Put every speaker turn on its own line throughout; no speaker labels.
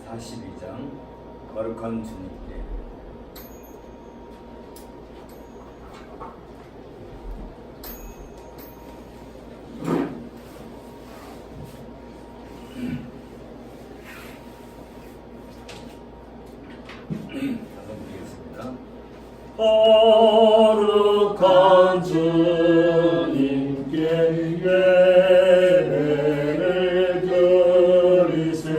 42장 거룩한 주님께.
거룩한 주님께 예배를 드리세.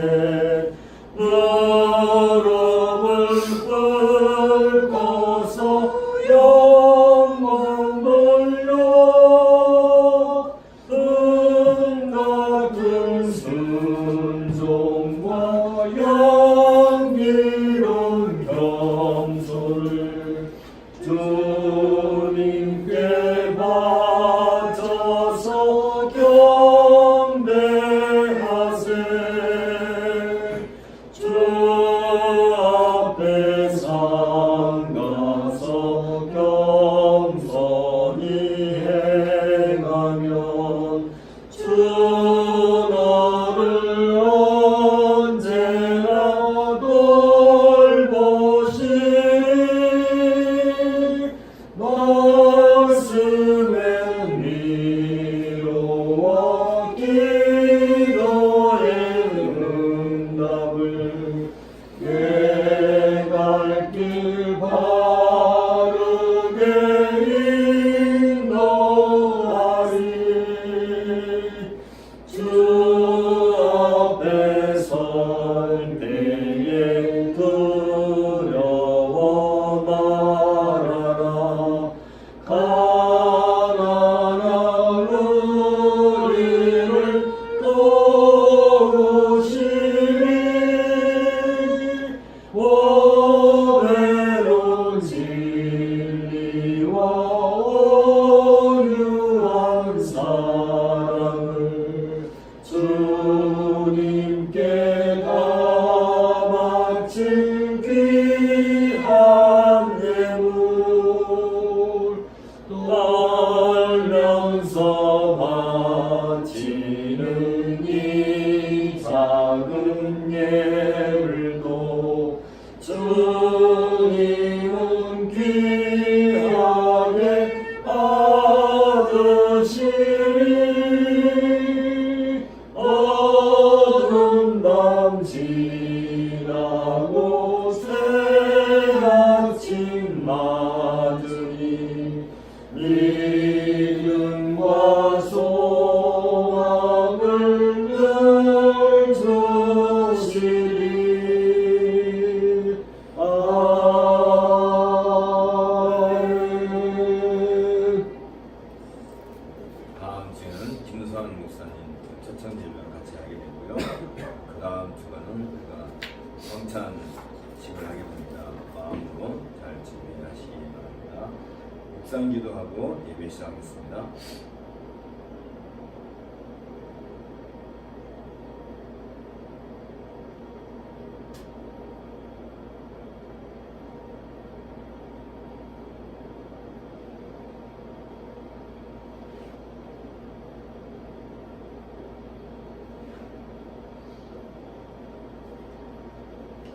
무릎을 꿇고서 영광 돌려 은같은 순종과 영기로운 겸손을 주님께 바쳐서 경배하세. 주 앞에 상가서 겸손히 행하면 주 너를 언제나 돌보시리. 말씀의 위로와 기도의 응답을 내갈 길 바르게 인도하리. 주 앞에 설 때에 두려워 말아라. 가난한 우리를 도우시리. 원해로운 진리와 온유한 사랑을 주님께 다 바친 귀한 예물 떨면서 바치는 이 작은 예물도 주님은 귀하게 받으시리. 어두운 밤 지나고 새아침 맞으니 믿음과 소망을 늘 주시리. 아멘.
다음 주에는 김수환 목사님 초청질을 같이 하게 되고요. 그 다음 주간은 우리가 성찬식을 하게 됩니다. 마음으로 잘 준비하시기 바랍니다. 묵상기도하고 예배 시작하겠습니다.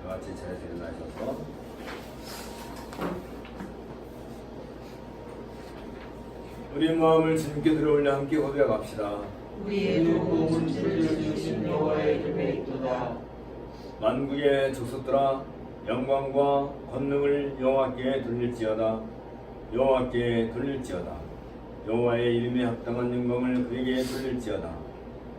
다 같이 자리에서 일어나셔서 우리 마음을 주님께 들어올려 함께 고백합시다.
우리의 도움을 주신 여호와의 이름에 있도다.
만국의 족속들아 영광과 권능을 여호와께 돌릴지어다. 여호와께 돌릴지어다. 여호와의 이름에 합당한 영광을 그에게 돌릴지어다.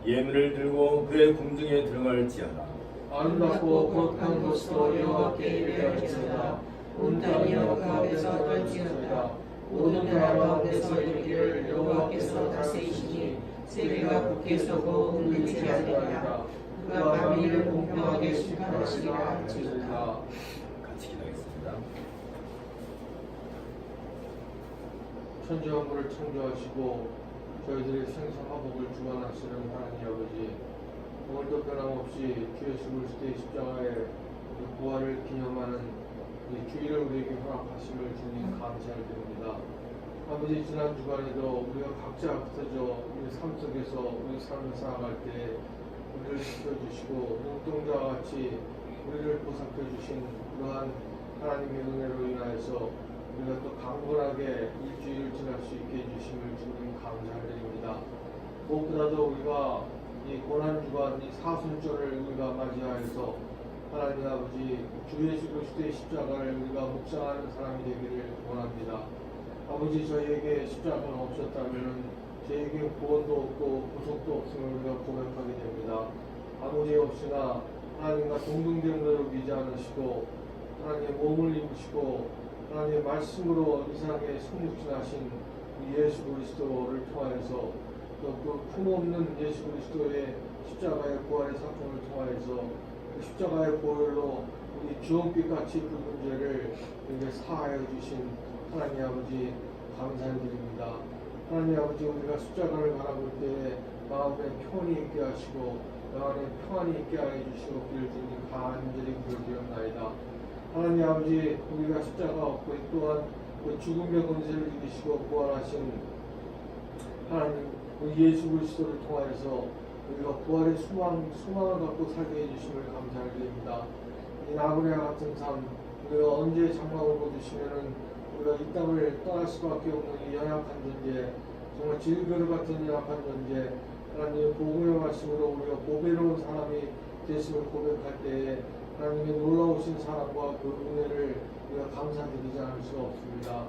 예물을 들고 그의 궁중에 들어갈지어다.
아름답고 거룩한 곳으로 여호와께 예배할지어다. 온 땅이 그 앞에서 떨지어다. 모든 나라 가운데서 이르기를 여호와께서 다스리시니 세계가 굳게 서고 흔들리지 않으리라. 그가 만민을 공평하게 심판하시리라 할지어다.
같이 기도하겠습니다.
천지와 물을 창조하시고 저희들의 생사화복을 주관하시는 하나님 아버지, 오늘도 변함없이 주의 죽으실 때 십자가의 부활을 기념하는 이 주일을 우리에게 허락하심을 주님 감사드립니다. 아버지, 지난 주간에도 우리가 각자 흩어져 우리 삶 속에서 우리 삶을 살아갈 때 우리를 지켜주시고 눈동자와 같이 우리를 보살펴 주신 그러한 하나님의 은혜로 인하여서 우리가 또 강건하게 일주일을 지날 수 있게 해주심을 주님 감사드립니다. 무엇보다도 우리가 이 고난주간 이 사순절을 우리가 맞이하여서 하나님 아버지 주 예수 그리스도의 십자가를 우리가 묵상하는 사람이 되기를 원합니다. 아버지 저희에게 십자가가 없었다면 저희에게 구원도 없고 구속도 없음을 우리가 고백하게 됩니다. 아버지 없으나 하나님과 동등됨으로 믿지 않으시고 하나님의 몸을 입으시고 하나님의 말씀으로 이 세상에 성육신하신 예수 그리스도를 통하여서 또 그 품없는 예수 그리스도의 십자가의 부활의 사건을 통하여서 그 십자가의 보혈로 우리 주홍빛같이 붉은 죄를 우리에게 사하여 주신 하나님 아버지 감사드립니다. 하나님 아버지 우리가 십자가를 바라볼 때에 마음에 평안이 있게 하시고 마음에 평안이 있게 하여 주시옵기를 주님 간절히 기도드렸나이다. 하나님 아버지 우리가 십자가 없고 또한 그 죽음의 권세를 이기시고 부활하신 하나님 그 예수 그리스도를 통하여서 우리가 부활의 소망을 갖고 살게 해주심을 감사드립니다. 이 나그네와 같은 삶 우리가 언제 장막을 거두시면은 우리가 이 땅을 떠날 수밖에 없는 이 연약한 존재 정말 질그릇 같은 연약한 존재 하나님의 복음의 말씀으로 우리가 보배로운 사람이 되심을 고백할 때에 하나님의 놀라우신 사랑과 그 은혜를 우리가 감사드리지 않을 수가 없습니다.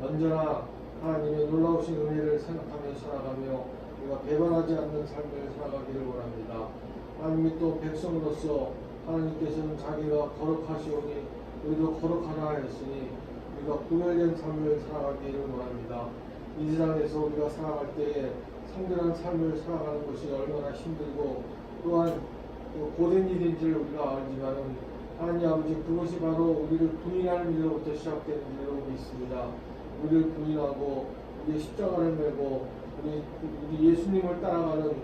언제나 하나님의 놀라우신 은혜를 생각하며 살아가며 우리가 배반하지 않는 삶을 살아가기를 원합니다. 하나님이 또 백성으로서 하나님께서는 자기가 거룩하시오니 우리도 거룩하라 하였으니 우리가 구별된 삶을 살아가기를 원합니다. 이 세상에서 우리가 살아갈 때에 성결한 삶을 살아가는 것이 얼마나 힘들고 또한 고된 일인지를 우리가 알지만은 하나님 아버지 그것이 바로 우리를 부인하는 일로부터 시작되는 일로 믿습니다. 우리를 부인하고 우리의 십자가를 메고 우리 예수님을 따라가는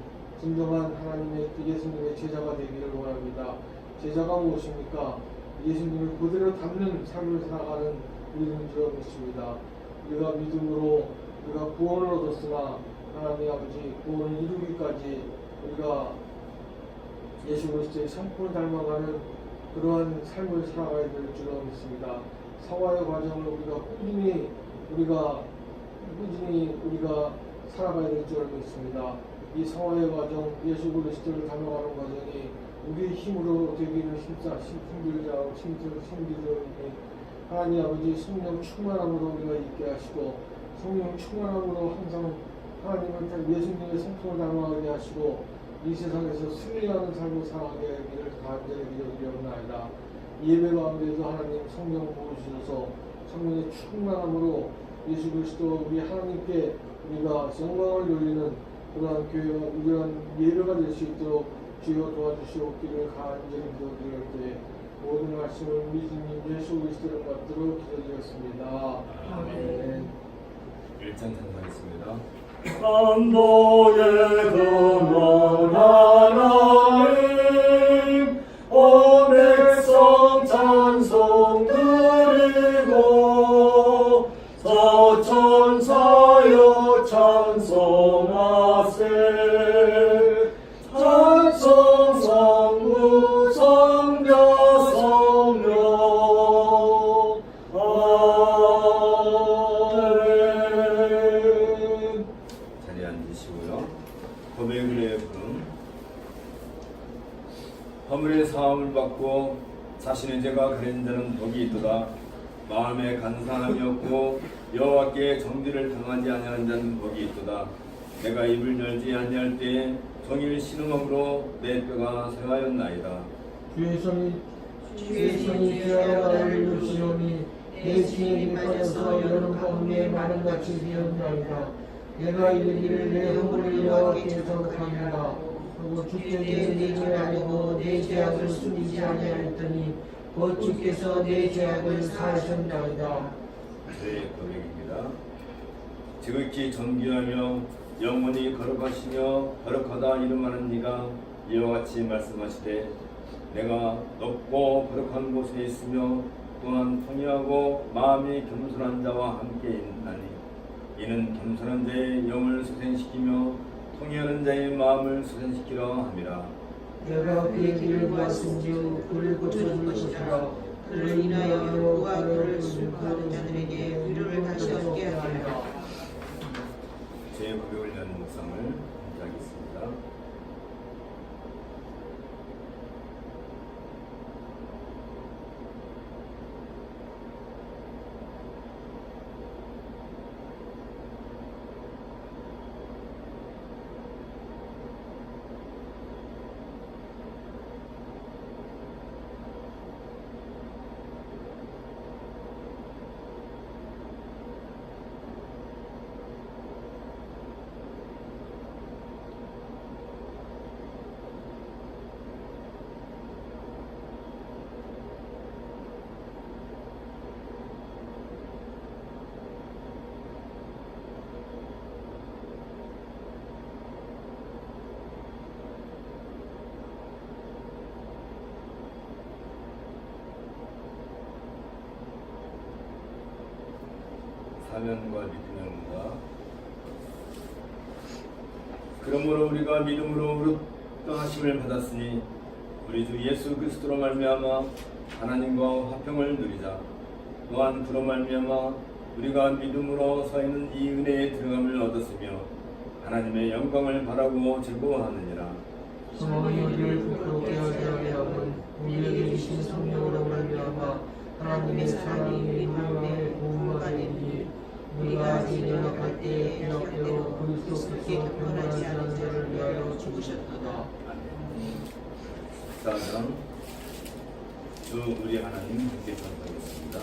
진정한 하나님의 예수님의 제자가 되기를 원합니다. 제자가 무엇입니까? 예수님을 그대로 닮는 삶을 살아가는 우리는 줄 믿습니다. 우리가 믿음으로 우리가 구원을 얻었으나 하나님 아버지 구원을 이루기까지 우리가 예수 그리스도의 성품을 닮아가는 그러한 삶을 살아가야 될 줄로 믿습니다. 사화의 과정을 우리가 꾸준히 살아가야 될 줄로 믿습니다. 이 사화의 과정, 예수 그리스도를 닮아가는 과정이 우리의 힘으로 되기는 힘들지 않고 힘들지 하나님 아버지 성령 충만함으로 우리가 있게 하시고 성령 충만함으로 항상 하나님을 예수님의 성품을 닮아가게 하시고 이 세상에서 승리하는 삶을 살아가게 하기를 간절히 기도드리옵나이다. 예배 가운데도 하나님 성령 부으셔서 성령의 충만함으로 예수 그리스도 우리 하나님께 우리가 영광을 돌리는 그러한 교회와 우리한 예배가 될 수 있도록 주여 도와주시옵기를 간절히 기도드릴 때 모든 말씀을 우리 주님 예수 그리스도를 받들어 기도드렸습니다. 아멘.
1장 찬송하겠습니다.
감독의 근원 하나님 온 백성 찬송 드리고 서천사여 찬송하세 찬송 성부 성자 성령 아멘.
자리에 앉으시고요. 고백의 부름 허물의 사함을 받고 자신의 죄가 가린 자는 복이 있도다. 마음에 간사함이 없고 여호와께 정죄를 당하지 아니하는 자는 복이 있도다. 내가 입을 열지 아니할 때에 종일 신음함으로 내 뼈가 쇠하였나이다.
주의 손이 주하여 나를 이루시오니 내 진에 입하여서 여름 가운데 마른 같이 되었나이다. 내가 이르기를 내 허물을 여호와께서 감하라. 그리고 주께 내 죄를 알고 내 죄악을 숨기지 아니하였더니 곧 주께서 내 죄악을 사하셨나이다.
네, 고백입니다. 지극히 존귀하며 영원히 거룩하시며 거룩하다 이름하는 네가 이와 같이 말씀하시되 내가 높고 거룩한 곳에 있으며 또한 통회하고 마음이 겸손한 자와 함께 있나니 이는 겸손한 자의 영을 소생시키며 통회하는 자의 마음을 소생시키려 함이라.
내가 그의 길을 보았은즉 그를 고쳐줄 것이라. 그를 인하여 여호와가 그를 순교하는 자들에게 위로를 다시 얻게 하리라.
제 법에 올려는 묵상을 함께 하겠습니다. 사면과 믿음과 그러므로 우리가 믿음으로 의롭다하심을 받았으니 우리 주 예수 그리스도로 말미암아 하나님과 화평을 누리자. 또한 그로 말미암아 우리가 믿음으로 서 있는 이 은혜에 들어감을 얻었으며 하나님의 영광을 바라고 즐거워하느니라.
성령이 우리를 부끄럽게 하게 하면 우리에게 주신 성령으로 말미암아 하나님의 사랑이 우리 마음에 부흥하게 되니 우리가 아직 연약할 때에 기억대로 그리스도께서 변하지 않은 자를 위하여 죽으셨도다.
사장 주 우리 하나님 함께 전하겠습니다.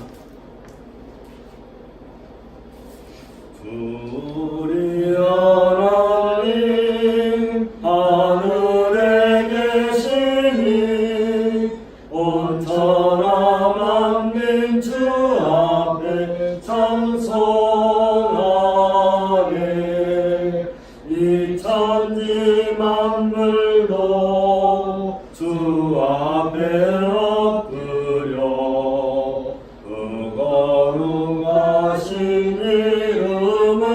주 우리 하나님 하늘에 계시니 온천하 만민 주 앞에 찬송하네. 이 천지 만물도 주 앞에 엎드려 그 거룩하신 이름을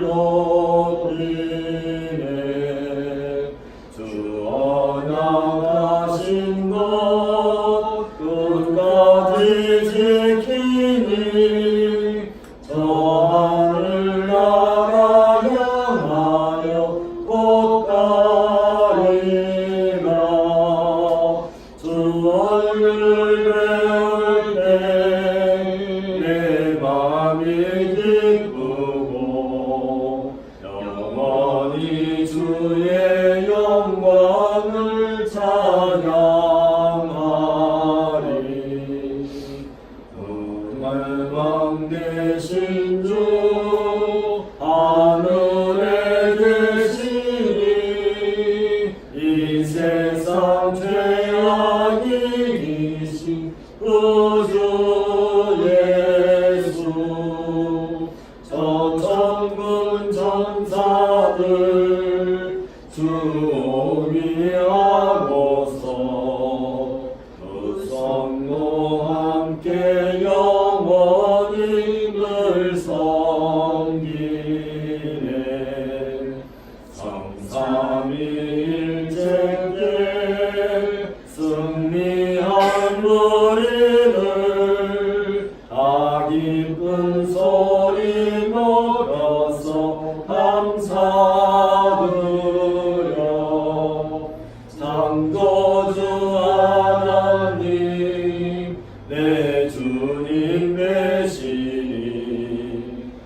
높이네. 주 언약하신 것 끝까지 지키니 저 하늘나라 향하여 꽃가리라. 주 얼굴 배울 때 내 맘이 기쁘고 영원히 주의 영광을 찬양하리. 정말 되신 주 하늘에 계시니 이 세상 죄악이 이신 구주 예수. 저 천군 천사들 주의하고서 그 성모 함께 영원히 늘 섬기네. 성삼위일체께 승리한 우리를 다 기쁜 소리 먹어서 감사드려. 창조주 하나님 내 주님 되시니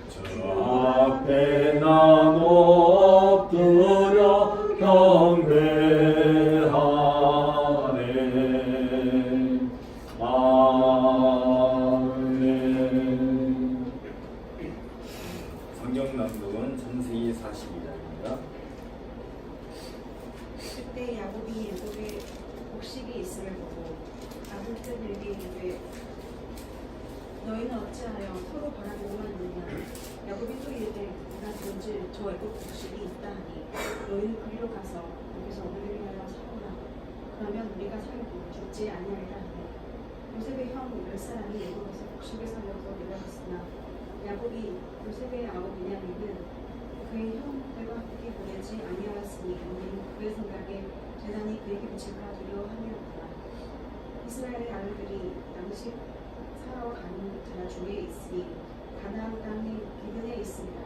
주 앞에 난 엎드려 경배하네. 아멘. 성경 낭독은 창세기 42장입니다.
그때 야곱이 애굽에 곡식이 있음을 보고 아들들에게 이르되 너희는 어찌하여 서로 바라보고만 있느냐. 야곱이 또 이르되 내가 본즉 저 애굽 곡식이 있다 하니 너희는 그리로 가서 거기서 우리를 위하여 사오라. 그러면 우리가 살고 죽지 아니하리라 하니 요셉의 형 10사람이 애굽에서 곡식을 사려고 내려갔으나 야곱이 요셉의 아우 베냐민은 그 그의 형들과 함께 보내지 아니하였으니 우리는 그의 생각에 재단이 그에게 붙일까 두려워함이었더라. 이스라엘의 아들들이 양식 사러 가는 자 중에 있으니 가나안 땅의 기근에 있습니다.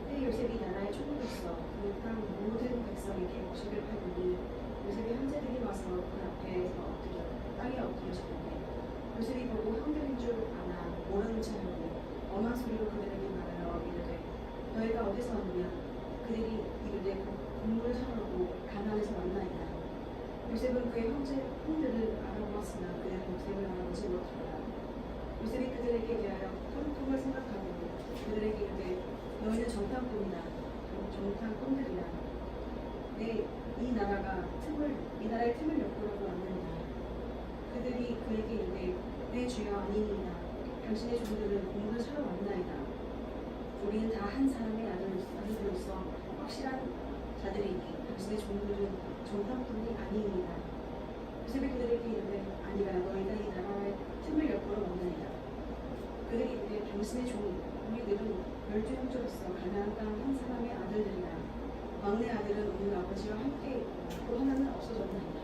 때 요셉이 나라의 총리로서 그 땅 모든 백성에게 곡식을 팔더니 요셉의 형제들이 와서 그 앞에서 엎드려 땅에 엎드려졌는데 요셉이 보고 형들인 줄 아나 모르는 척하니 엄한 소리로 그들에게 말하여 이르되 너희가 어디서 왔느냐. 그들이 이르되 곡물을 사려고 가나안에서 왔나이다. 요셉은 그의 형들을 알아보았으나 그들은 요셉을 알아보지 못하더라. 요셉이 그들에게 대하여 탐통을 생각하고 그들에게 이르되 너희는 정탐꾼이다. 정탐꾼들이라. 이 나라의 틈을 엿보려고 왔느니라. 그들이 그에게 이르되 내 주여 아니니이다. 당신의 종들은 곡물을 사러 왔나이다. 우리는 다 한 사람의 아들로서 확실한 자들이니 당신의 종들은 정탐꾼이 아니니이다. 요셉이 그들에게 이르되 아니라 너희가 이 나라의 틈을 엿보러 왔나이다. 그들이 이르되 당신의 종 우리들은 12형제로서 가나안 땅 한 사람의 아들들이라. 막내 아들은 오늘 아버지와 함께 또 하나는 없어졌나이다.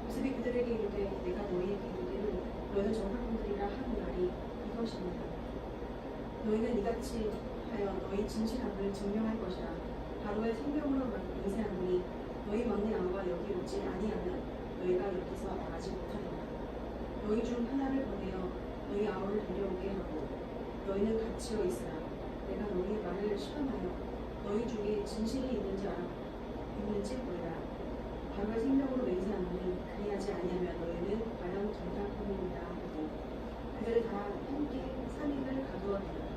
요셉이 그들에게 이르되 내가 너희에게 이르기를 너희는 정탐꾼들이라 하는 말이 이것입니다. 너희는 이같이 하여 너희 진실함을 증명할 것이라. 바로의 생명으로 맹세하노니 너희 막내 아우가 여기 오지 아니하면 너희가 여기서 나가지 못하리라. 너희 중 하나를 보내어 너희 아우를 데려오게 하고 너희는 갇혀 있으라. 내가 너희의 말을 시험하여 너희 중에 진실이 있는지 보리라. 바로의 생명으로 맹세하노니 그리하지 아니하면 너희는 과연 정탐꾼이니라 하고 그들을 다 함께 3일을 가두었더라.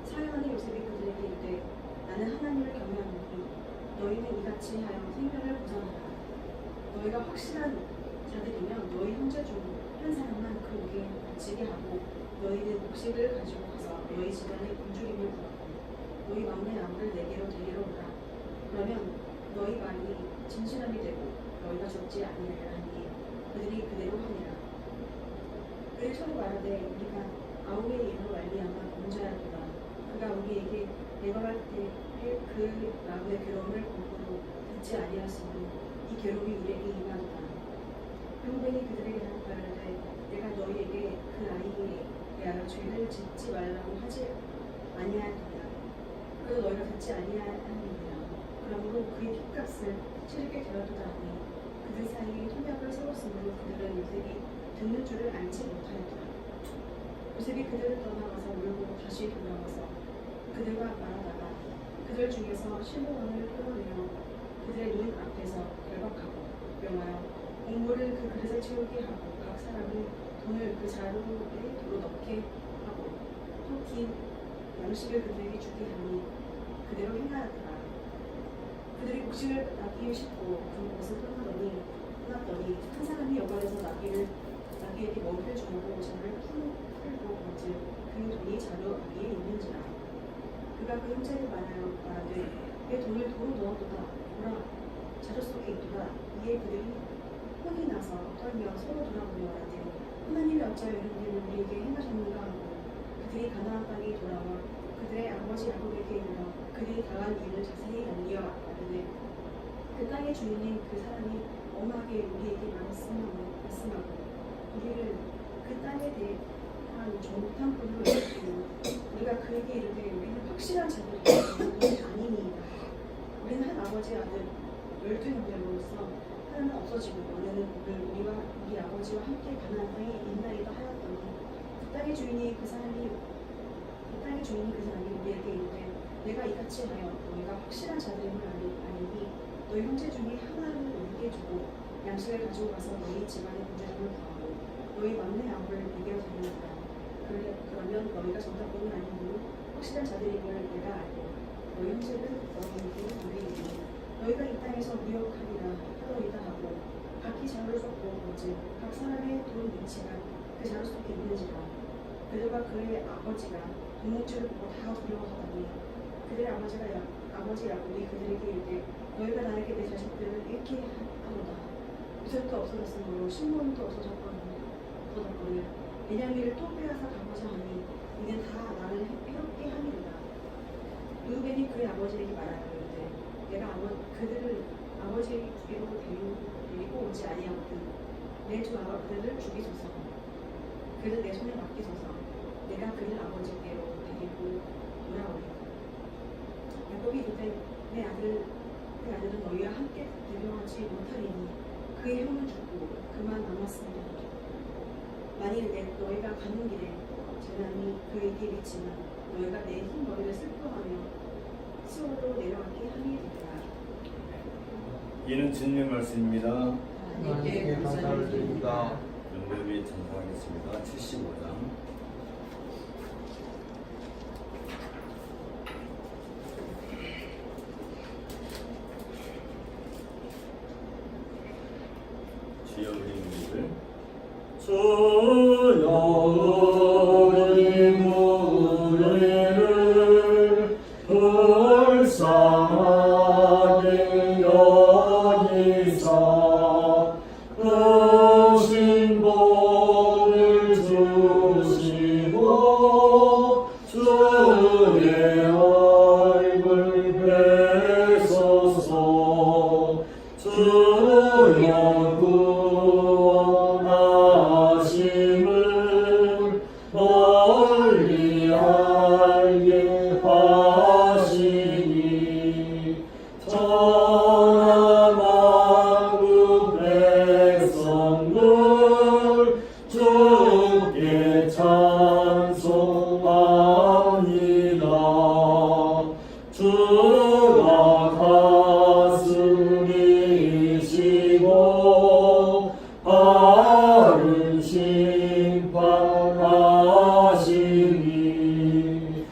사형하는 요셉이 그들에게 이르되 나는 하나님을 경외하노니 너희는 이같이 하여 생명을 보전하라. 너희가 확실한 자들이면 너희 형제 중 한 사람만 그 옥에 갇히게 하고 너희는 곡식을 가지고 가서 너희 집안의 굶주림을 구하고 너희 막내 아우를 내게로 데리러 오라. 그러면 너희 말이 진실함이 되고 너희가 죽지 아니하리라 하니 그들이 그대로 하니라. 그들이 서로 말하되 우리가 아우의 일로 말미암아 범죄하였도다. 그가 우리에게 내걸할 때에 그 마음의 괴로움을 공고로 듣지 아니하였으니 이 괴로움이 우리에게 임하도다. 르우벤이 그들에게 대답하되 내가 너희에게 그 아이에 대하여 죄를 짓지 말라고 하지 아니하였느냐. 그도 너희가 듣지 아니하였느니라. 그러므로 그의 핏값을 치르게 되었도다 하니 그들 사이에 통역을 세웠으므로 그들은 요셉이 듣는 줄을 알지 못하였더라. 요셉이 그들을 떠나가서 울고 다시 돌아와서 그들과 말하다가 그들 중에서 15원을 끌어내어 그들의 눈 앞에서 결박하고 명하여 곡물을 그 그릇에 채우게 하고 각 사람이 돈을 그 자루에 도로 넣게 하고 또 긴 양식을 그들에게 주게 하니 그대로 행하였더라. 그들이 곡식을 나귀에 싣고 그곳을 떠났더니 한 사람이 여관에서 나귀에게 먹이를 주고 자를 풀고 본즉 그 돈이 자루 위에 있는지라. 그가 그 형제를 말하되 내 돈을 도로 넣었도다. 보라 자루 속에 있도다. 이에 그들이 혼이 나서 떨며 서로 돌아보며 말하되 하나님이 어찌하여 이런 일을 우리에게 행하셨는가 하고 그들이 가나안 땅에 돌아와 그들의 아버지 야곱에게 이르러 그들이 당한 일을 자세히 알리어 말하되 그 땅의 주인인 그 사람이 엄하게 우리에게 말씀하고 우리를 그 땅에 대한 정탐꾼으로 여기고 우리가 그에게 이르되 우리는 확실한 자들이니 아니니이다. 우리는 한 아버지 아들 12형제로서 하나는 없어지고 너는 우리와 우리 아버지와 함께 가나안 땅에 있나이다 하였더니 그 땅의 주인이 그 사람이 우리에게 이르되 내가 이같이 하여 너희가 확실한 자들임을 아니니 너희 형제 중에 하나를 우리에게 주고 양식을 가지고 가서 너희 집안의 굶주림을 구하고 너희 막내 아우를 내게로 데려오라. 그러면 너희가 정탐꾼은 아니므로 확실한 자들임을 내가 알고 너희 형제는 너희에게 우리이니 너희가 이 땅에서 하더이다 하고 각기 자루를 쏟고 본즉 각 사람의 돈 위치가 그 자루 속에 있는지라. 그들과 그의 아버지가 돈뭉치를 보고 다 두려워하더니 그들의 아버지 야곱이 그들에게 이르되 너희가 나에게 내 자식들을 잃게 하노다. 요셉도 없어졌으므로 시므온도 없어졌거늘 베냐민을 또 빼앗아 가고자 하니 이는 다 나를 해롭게 함이로다. 루벤이 그의 아버지에게 말하기를 내가 그들을 아버지에게로 데리고 오지 아니하거든 내 두 아들을 죽이소서. 그를 내 손에 맡기소서. 내가 그를 아버지께로 데리고 돌아오리라. 야곱이 이르되 내 아들은 너희와 함께 데려가지 못하리니 그의 형은 죽고 그만 남았으리라. 만일 너희가 가는 길에 재난이 그에게 미치면 너희가 내 흰 머리를 슬퍼하며 수월로 내려가게 하니 되리라.
이는 주님의 말씀입니다.
하나님께 감사를 드립니다.
연결이 전송하겠습니다. 75장. 주여 우리 무리를
주여 우리 무리를 불쌍하게 여기사 크신 복을 주시고 주의 얼굴 뵈소서. 주여 구원하심을 멀리 알게 하시니 천하 만국 백성들 주께 찬송합니다. 주가 가슴이시고 바른 심판하시니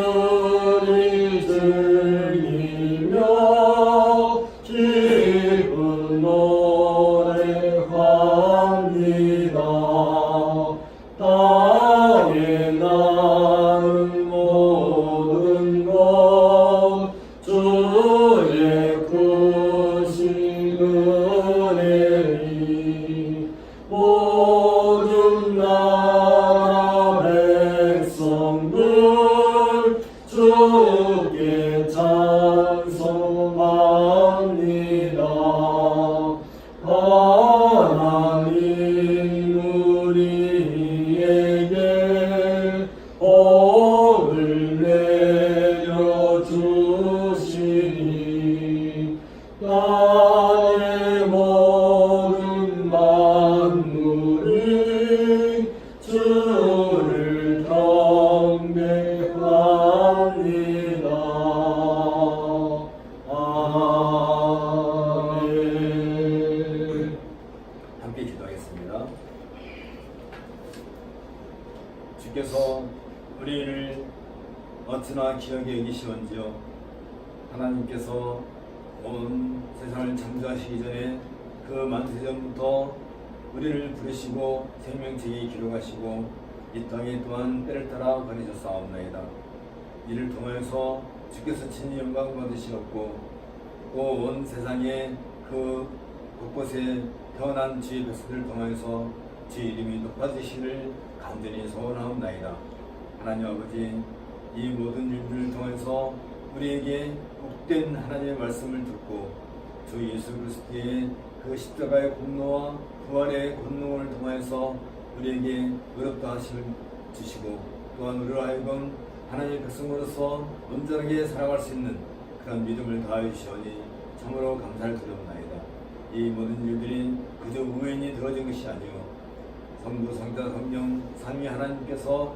나라들이 즐기며 기쁜 노래합니다. 땅에 나는 모든 것 주의 크신 은혜니 모든 나라 백성들 주께 찬송합니다. 하나님 우리에게 복을 내려주시니 땅의 모든 만물이 주를 경배합니다. 아멘.
함께 기도하겠습니다. 주께서 우리를 어찌나 귀하게 여기시온지요. 하나님께서 온 세상을 창조하시기 전에 그 만세전부터 우리를 부르시고 생명책에 기록하시고 이 땅에 또한 때를 따라 보내셨사옵나이다. 이를 통하여서 주께서 친히 영광 받으시었고 또 온 세상에 그 곳곳에 태어난 주의 백성들을 통하여서 주의 이름이 높아지시를 간절히 소원하옵나이다. 하나님 아버지, 이 모든 일들을 통해서 우리에게 복된 하나님의 말씀을 듣고 주 예수 그리스도의 그 십자가의 공로와 부활의 권능을 통해서 우리에게 의롭다 하심을 주시고 또한 우리로 하여금 하나님의 백성으로서 온전하게 살아갈 수 있는 그런 믿음을 더하여 주시오니 참으로 감사를 드리옵나이다. 이 모든 일들이 그저 우연히 되어진 것이 아니오 성부, 성자, 성령, 삼위 하나님께서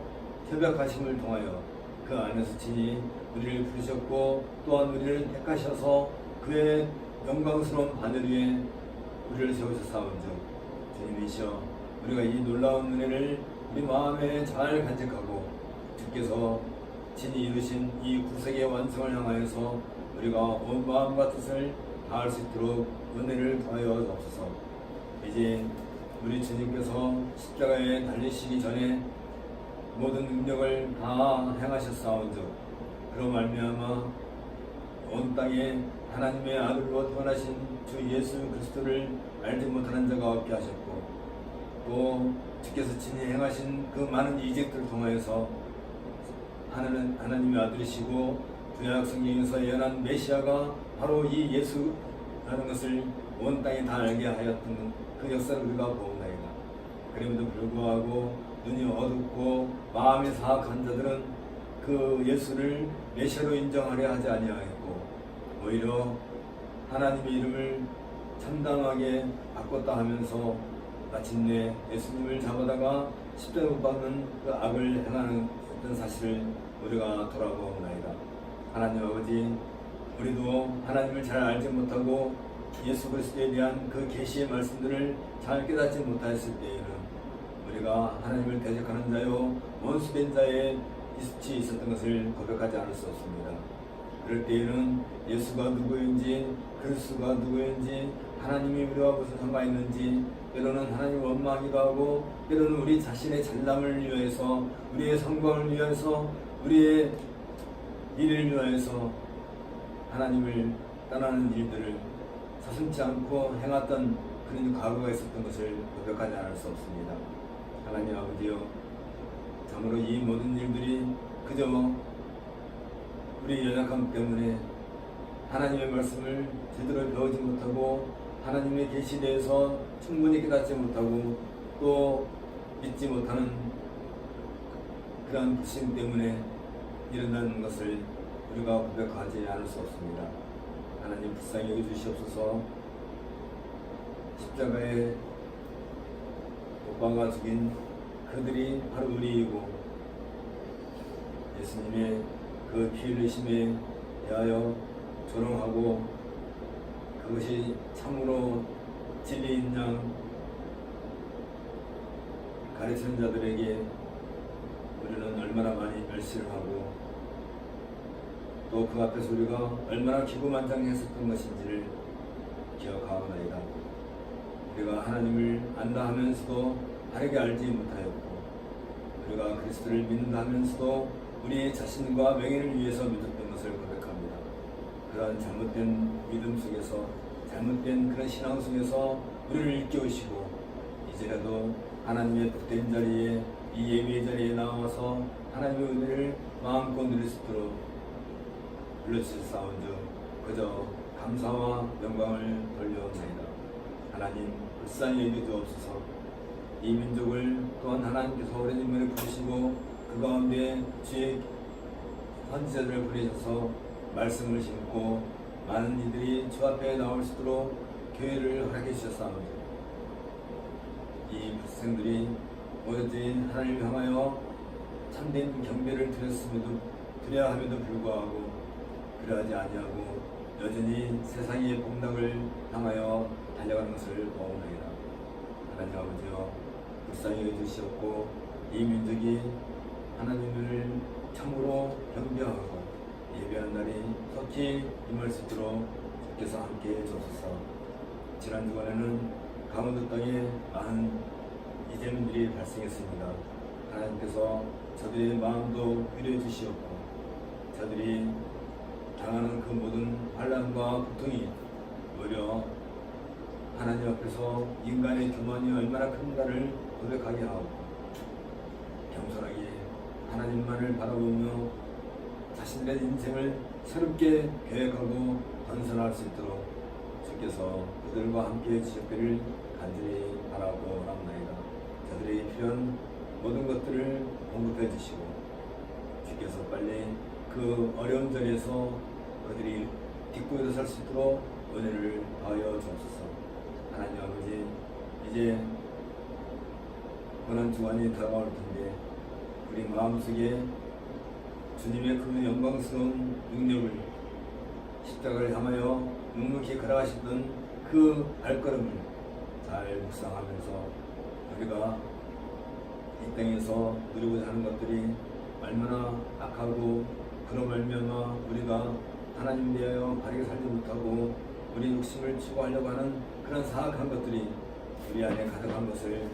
협약하심을 통하여 그 안에서 친히 우리를 부르셨고 또한 우리를 택하셔서 그의 영광스러운 바늘 위에 우리를 세우셨사온즉 주님이시여 우리가 이 놀라운 은혜를 우리 마음에 잘 간직하고 주께서 친히 이루신 이 구세의 완성을 향하여서 우리가 온 마음과 뜻을 다할 수 있도록 은혜를 더하여 주옵소서. 이제 우리 주님께서 십자가에 달리시기 전에 모든 능력을 다 행하셨사온즉 그로 말미암아 온 땅에 하나님의 아들로 태어나신 주 예수 그리스도를 알지 못하는 자가 없게 하셨고 또 주께서 친히 행하신 그 많은 이적들을 통하여서 하나님의 아들이시고 구약 성경에서 예언한 메시아가 바로 이 예수라는 것을 온 땅에 다 알게 하였던 그 역사를 우리가 보옵나이다. 그럼에도 불구하고 눈이 어둡고 마음이 사악한 자들은 그 예수를 메시아로 인정하려 하지 아니하였고 오히려 하나님의 이름을 참담하게 바꿨다 하면서 마침내 예수님을 잡아다가 십자가에 못 박는 그 악을 행하는 어떤 사실을 우리가 돌아보옵나이다. 하나님 아버지, 우리도 하나님을 잘 알지 못하고 예수 그리스도에 대한 그 계시의 말씀들을 잘 깨닫지 못하였을 때에는 우리가 하나님을 대적하는 자요 원수된 자의 이수치 있었던 것을 고백하지 않을 수 없습니다. 그럴 때에는 예수가 누구인지 그리스도가 누구인지 하나님이 우리와 무슨 상관이 있는지 때로는 하나님을 원망하기도 하고 때로는 우리 자신의 잘남을 위해서 우리의 성공을 위해서 우리의 일을 위해서 하나님을 떠나는 일들을 서슴지 않고 행했던 그런 과거가 있었던 것을 고백하지 않을 수 없습니다. 하나님 아버지여, 참으로 이 모든 일들이 그저 우리 연약함 때문에 하나님의 말씀을 제대로 배우지 못하고 하나님의 계시에 대해서 충분히 깨닫지 못하고 또 믿지 못하는 그런 불신 때문에 일어나는 것을 우리가 고백하지 않을 수 없습니다. 하나님 불쌍히 여겨주시옵소서. 십자가에 못 박아 죽인 그들이 바로 우리이고 예수님의 그 피 흘리심에 대하여 조롱하고 그것이 참으로 진리인 양 가르치는 자들에게 우리는 얼마나 많이 멸시를 하고 또 그 앞에서 우리가 얼마나 기고만장했었던 것인지를 기억하오나이다. 우리가 하나님을 안다 하면서도 바르게 알지 못하였고 우리가 그리스도를 믿는다 하면서도 우리 자신과 명예를 위해서 믿었던 것을 고백합니다. 그러한 잘못된 믿음 속에서 잘못된 그런 신앙 속에서 우리를 일깨우시고 이제라도 하나님의 복된 자리에 이 예배의 자리에 나와서 하나님의 은혜를 마음껏 누릴 수 있도록 불러주셨사온즉 그저 감사와 영광을 돌려옵나이다. 하나님 불쌍히 여겨주옵소서. 이 민족을 또한 하나님께서 오랜 인물에 부르시고 그 가운데 주의 선지자들을 보내셔서 말씀을 심고 많은 이들이 주 앞에 나올 수 있도록 교회를 허락해 주셨사옵니다. 이 백성들이 오로지 하나님을 향하여 참된 경배를 드려야 함에도 불구하고 그러하지 아니하고 여전히 세상의 복락을 향하여 달려가는 것을 보옵나이다. 하나님 아버지여, 불쌍히 여주시옵고 이 민족이 하나님을 참으로 경배하고 예배한 날이 속히 임할 수 있도록 주께서 함께 해주소서. 지난 주간에는 강원도 땅에 많은 이재민들이 발생했습니다. 하나님께서 저들의 마음도 위로해 주시옵고 저들이 당하는 그 모든 환난과 고통이 오히려 하나님 앞에서 인간의 교만이 얼마나 큰가를 고백하게 하고 겸손하게 하나님만을 바라보며 자신들의 인생을 새롭게 계획하고 건설할 수 있도록 주께서 그들과 함께 해주셨기를 간절히 바라고 합나이다. 저들이 필요한 모든 것들을 공급해 주시고 주께서 빨리 그 어려운 자리에서 그들이 딛고 일어설 수 있도록 은혜를 더하여 주옵소서. 하나님 아버지, 이제 고난 주간이 다가올 텐데 우리 마음속에 주님의 그 영광스러운 능력을 십자가를 향하여 묵묵히 걸어가시던 그 발걸음을 잘 묵상하면서 우리가 이 땅에서 누리고자 하는 것들이 얼마나 악하고 그로 말미암아 우리가 하나님 대하여 바르게 살지 못하고 우리 욕심을 추구하려고 하는 그런 사악한 것들이 우리 안에 가득한 것을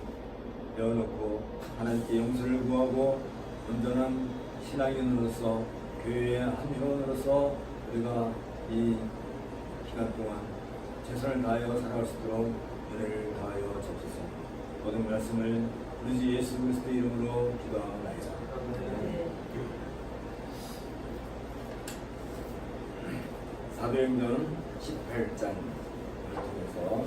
내어놓고 하나님께 용서를 구하고 온전한 신앙인으로서 교회의 한 회원으로서 우리가 이 기간 동안 최선을 다하여 살아갈 수 있도록 은혜를 더하여 주옵소서. 모든 말씀을 우리 주 예수 그리스도의 이름으로 기도하옵나이다. 사도행전 18장을 통해서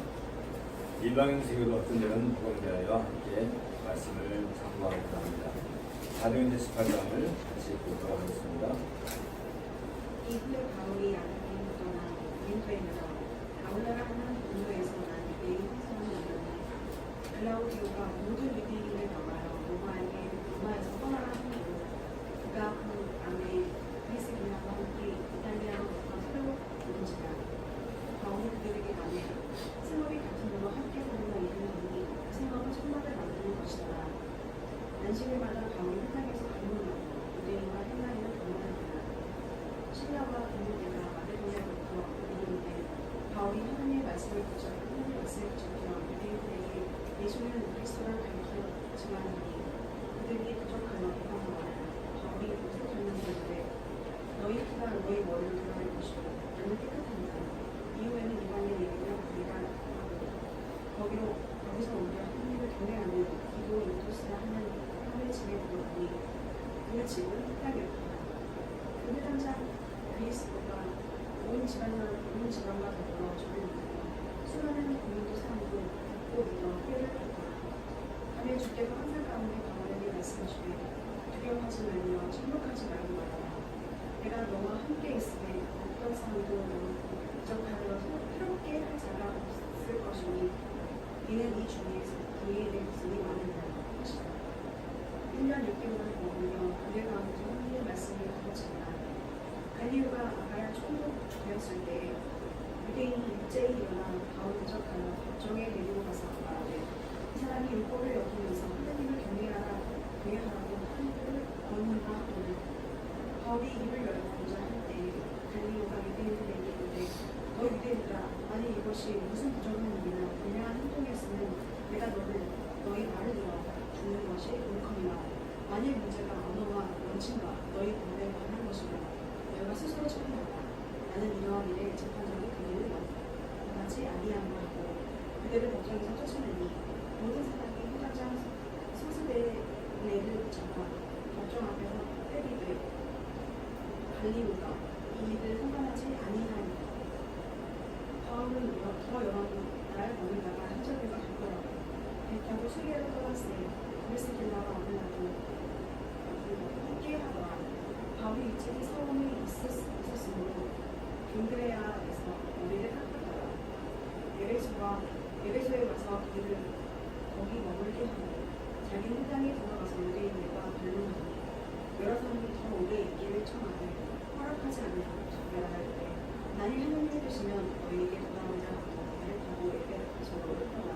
일방형 세계로 어떤 일은 복음에 대하여 함께 말씀을 참고하고자 합니다. 사도행전 18장을 다시 보도록 하겠습니다.
이후에 바울이 아르바인으로 떠나 고린도에 내려 바울라가 하는 본도에서 난 유대인 회사원을 만나니 글라우디오가 모든 유대인을 나와여 로마에서 떠나라 하니 그가 그 안에 그리스 길라와 함께 이탈리아로부터 새로 오는지라 바울이 그들에게 가매 생업이 같은 데로 함께 사는 이르니 그 생업은 천막을 만드는 것이더라. 안식일마다 바울이 회당에서 강론하고 유대인과 헬라인을 변호하니라. 신라와 디모데가 마게도냐로부터 이르는데 바울이 하나님의 말씀을 붙잡혀 유대인들에게 예수는 그리스도를 가리켜 증언하니 그들이 부족하여 비방하여 바울이 옷을 줬는데 너희 피가 너희 머리를 돌아갈 것이고 나는 깨끗합니다. 이후에는 이방인 예배를 우리가 하고 거기서 오히려 하나님을 경외하는 기도 인도스라 하는 사람의 집에 들어가니 그 집은 회당이었다. 그 회당장 그리스도가 온 지방과 더불어 저를 믿고 수많은 고린도 사람도 믿고 믿어 회를 했다. 하며 주께서 항상 가운데 바울에게 말씀하시되 두려워하지 말며 침묵하지 말고 말하라. 내가 너와 함께 있으면 어떤 사람도 너를 부족하여 새롭게 할 자가 없을 것이니 이는 이 중에 내 목숨이 많으리라 하시다. 1년 6개월을 먹으며 그들 가운데서 하나님의 말씀을 가르치니라. 갈리오가 아가야 총독되었을 때 유대인이 일제히 일어나 바울 부족하여 법정에 데리고 가서 말하되 이 사람이 율법을 어기면서 하나님을 경외하라고 하늘을 권유가 하거든. 바울이 입을 열고자 할 때 갈리오가 유대인들에게 이르되 너 유대인들아 만일 이것이 무슨 부정한 일이나 불량한 행동이었으면 내가 너희 말을 들어 죽는 것이 옳거니와 만일 문제가 언어와 원칙과 너희 법에 관한 것이면 너희가 스스로 처리하라. 나는 이러한 일에 재판장이 그들을 원하지 아니함을 하고 그들을 법정에서 쫓아내니 모든 사람이 회당장 소스데네를 잡아 법정 앞에서 때리되 갈리오가 이 일을 상관하지 아니하니라. 바울은 더 여러 나라를 거느다가 한절에가 갈 거라고 배 타고 수리아로 떠났으니 그리스 길라가 어느 날도 함께 하더라. 바울이 일찍이 서원에 있었으므로 빙그레아에서 머리를 깎았더라. 에베소에 와서 그들을 거기 머물게 하고 자기는 회당에 들어가서 유대인들과 변론하니 여러 사람이 더 오래 있기를 청하되 허락하지 않냐고 답변할 때 만일 하나님이 되시면 너희에게 돌아오자 하고 배를 타고 에베소로 떠나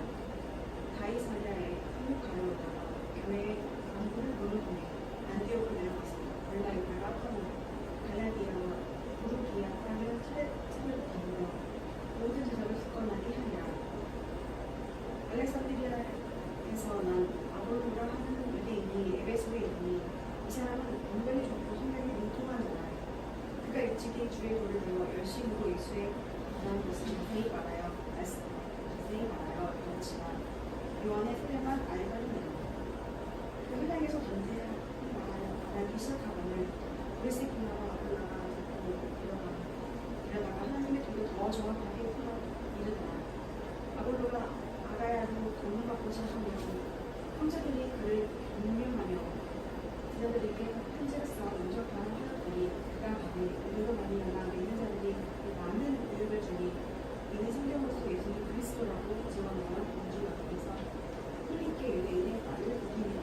가이사랴에 항복하려다가 교회의 안부를 보는 중에 안디옥을 내려가서 올라이브를 앞하고 갈라디아와 부르기아 땅을 차례로 다니며 모든 제자를 굳건하게 하니라. 알렉산드리아에서 난 아볼로라 하는 유대인이 에베소에 있니 이 사람은 온전히 좋고 성경이 능통한 자라. 그가 일찍이 주의 도를 배워 열심으로 예수의 관한 것을 자세히 말하여 가르치나 요한의 세례만 알바는 그 회당에서 전제하여 말하기 시작하거늘 그리스 길라와 아볼로가 이러다가 하나님의 도를 더 정확하게 풀어 이르더라. 아볼로가 아가야로 도움받고자 하며 형제들이 그를 공명하며 제자들에게 편지를 써 용접하는 하였더니 그가 가되 우리로 말미암아 믿는 자들이 많은 이득을 주니 이는 성경으로서 예수는 그리스도라고 증언하는 공주 앞에서 힘있게 유대인의 말을 이깁니다.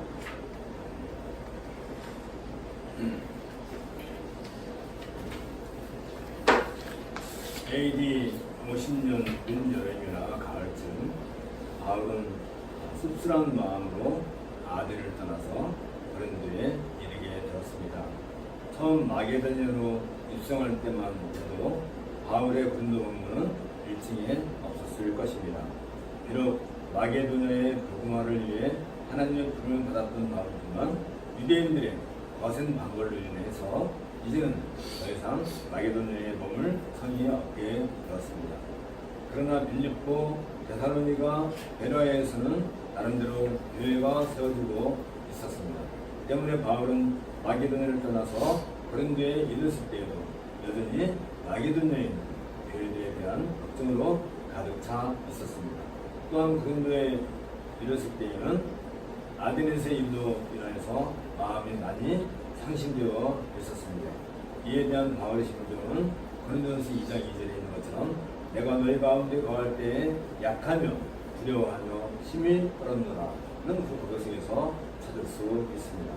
AD 50년 봄 여름이나 가을쯤 바울은 씁쓸한 마음으로 아들을 떠나서 고린도에 이르게 되었습니다. 처음 마게도냐로 입성할 때만 해도 바울의 군도 본부는 1층에 없었을 것입니다. 비록 마게도냐의 복음화를 위해 하나님의 부름을 받았던 바울이지만 유대인들의 거센 반발로 인해서 이제는 더 이상 마게도냐에 머물 성이 없게 되었습니다. 그러나 빌립보, 데살로니가, 베라에서는 나름대로 교회가 세워지고 있었습니다. 때문에 바울은 마게도냐를 떠나서 고린도에 이르렀을 때에도 여전히 마게도냐에 있는 교회들에 대한 걱정으로 가득 차 있었습니다. 또한 고린도에 이르렀을 때에는 아데네스의 일로 인하여서 마음이 많이 상심되어 있었습니다. 이에 대한 바울의 심정은 고린도전서 2장 2절에 있는 것처럼 내가 너희 가운데 거할 때에 약하며 두려워하며 심히 떨었노라는 그 고백 속에서 찾을 수 있습니다.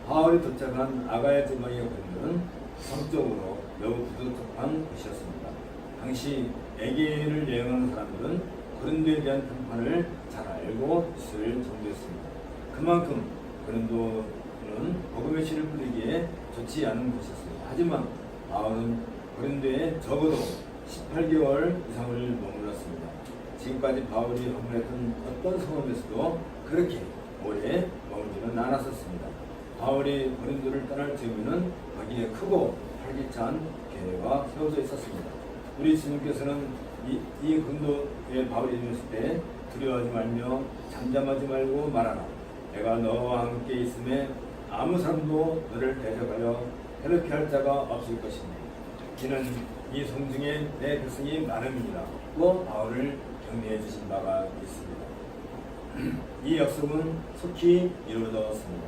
바울이 도착한 아가야 지방의 고린도는 성적으로 매우 부족한 곳이었습니다. 당시 에게를 여행하는 사람들은 고린도에 대한 평판을 잘 알고 있을 정도였습니다. 그만큼 고린도는 복음의 씨를 뿌리기에 좋지 않은 곳이었습니다. 하지만 바울은 고린도에 적어도 18개월 이상을 머물렀습니다. 지금까지 바울이 방문했던 어떤 성읍에서도 그렇게 오래 머물지는 않았었습니다. 바울이 고린도를 떠날 즈음에는 거기에 크고 활기찬 교회가 세워져 있었습니다. 우리 주님께서는 이 고린도에 바울이 있을 때 두려워하지 말며 잠잠하지 말고 말하라. 내가 너와 함께 있음에 아무 사람도 너를 대적하여 괴롭게 할 자가 없을 것이니 이는 이 성중에 내 백성이 많음이니라. 또 바울을 격려해 주신 바가 있습니다. 이 약속은 속히 이루어졌습니다.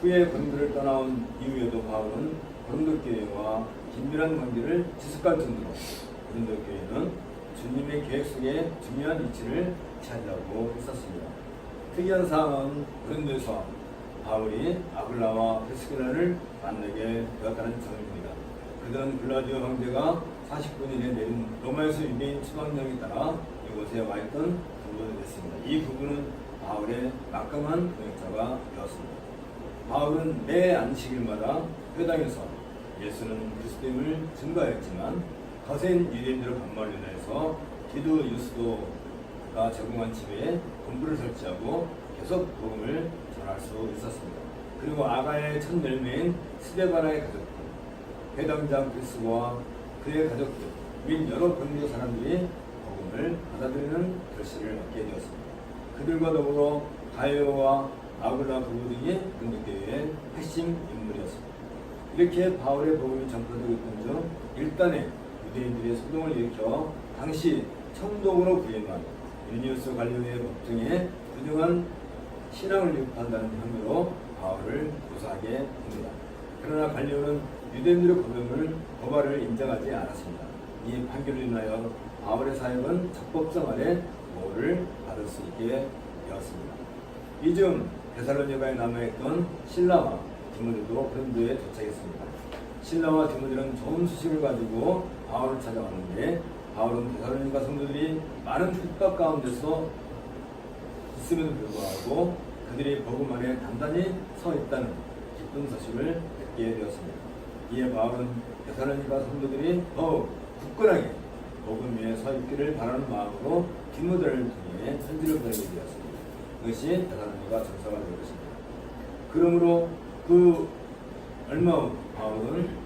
후에 고린도를 떠나온 이후에도 바울은 고린도 교회와 긴밀한 관계를 지속할 정도로 고린도 교회는 주님의 계획 속에 중요한 위치를 차지하고 있었습니다. 특이한 사항은 고린도에서 바울이 아굴라와 프리스길라를 만나게 되었다는 점입니다. 그들은 글라디오 황제가 49년 이내 내린 로마에서 유대인 추방령에 따라 이곳에 와 있던 부부가 됐습니다. 이 부부는 바울의 막강한 동역자가 되었습니다. 바울은 매 안식일마다 회당에서 예수는 그리스도임을 증거했지만 거센 유대인들의 반발로 인해서 기도 유스도가 제공한 집에 본부를 설치하고 계속 복음을 전할 수 있었습니다. 그리고 아가의 첫 열매인 스데바나의 가족들, 회당장 크리스고와 그의 가족들 및 여러 고린도 사람들이 복음을 받아들이는 결실을 얻게 되었습니다. 그들과 더불어 가이오와 아굴라 부부 등이 고린도교회의 핵심 인물이었습니다. 이렇게 바울의 복음이 전파되고 있던 중 일단의 유대인들의 소동을 일으켜 당시 청동으로 부임한 유니우스 갈리오의 법정에 부정한 신앙을 유입한다는 혐의로 바울을 고소하게 됩니다. 그러나 갈리오는 유대인들의 고발을 인정하지 않았습니다. 이 판결로 인하여 바울의 사역은 적법성 아래 보호를 받을 수 있게 되었습니다. 이중 데살로니가에 남아있던 실라와 디모데도 고린도에 도착했습니다. 실라와 디모데는 좋은 소식을 가지고 바울을 찾아왔는데 바울은 데살로니가 성도들이 많은 핍박 가운데서 있음에도 불구하고 그들이 복음 안에 단단히 서 있다는 기쁜 소식을 듣게 되었습니다. 이에 바울은 데살로니가 성도들이 더욱 굳건하게 복음 위에 서 있기를 바라는 마음으로 디모데를 통해 편지를 보내게 되었습니다. 그것이 데살로니가 전서가 될 것입니다. 그러므로 그 얼마 후 바울은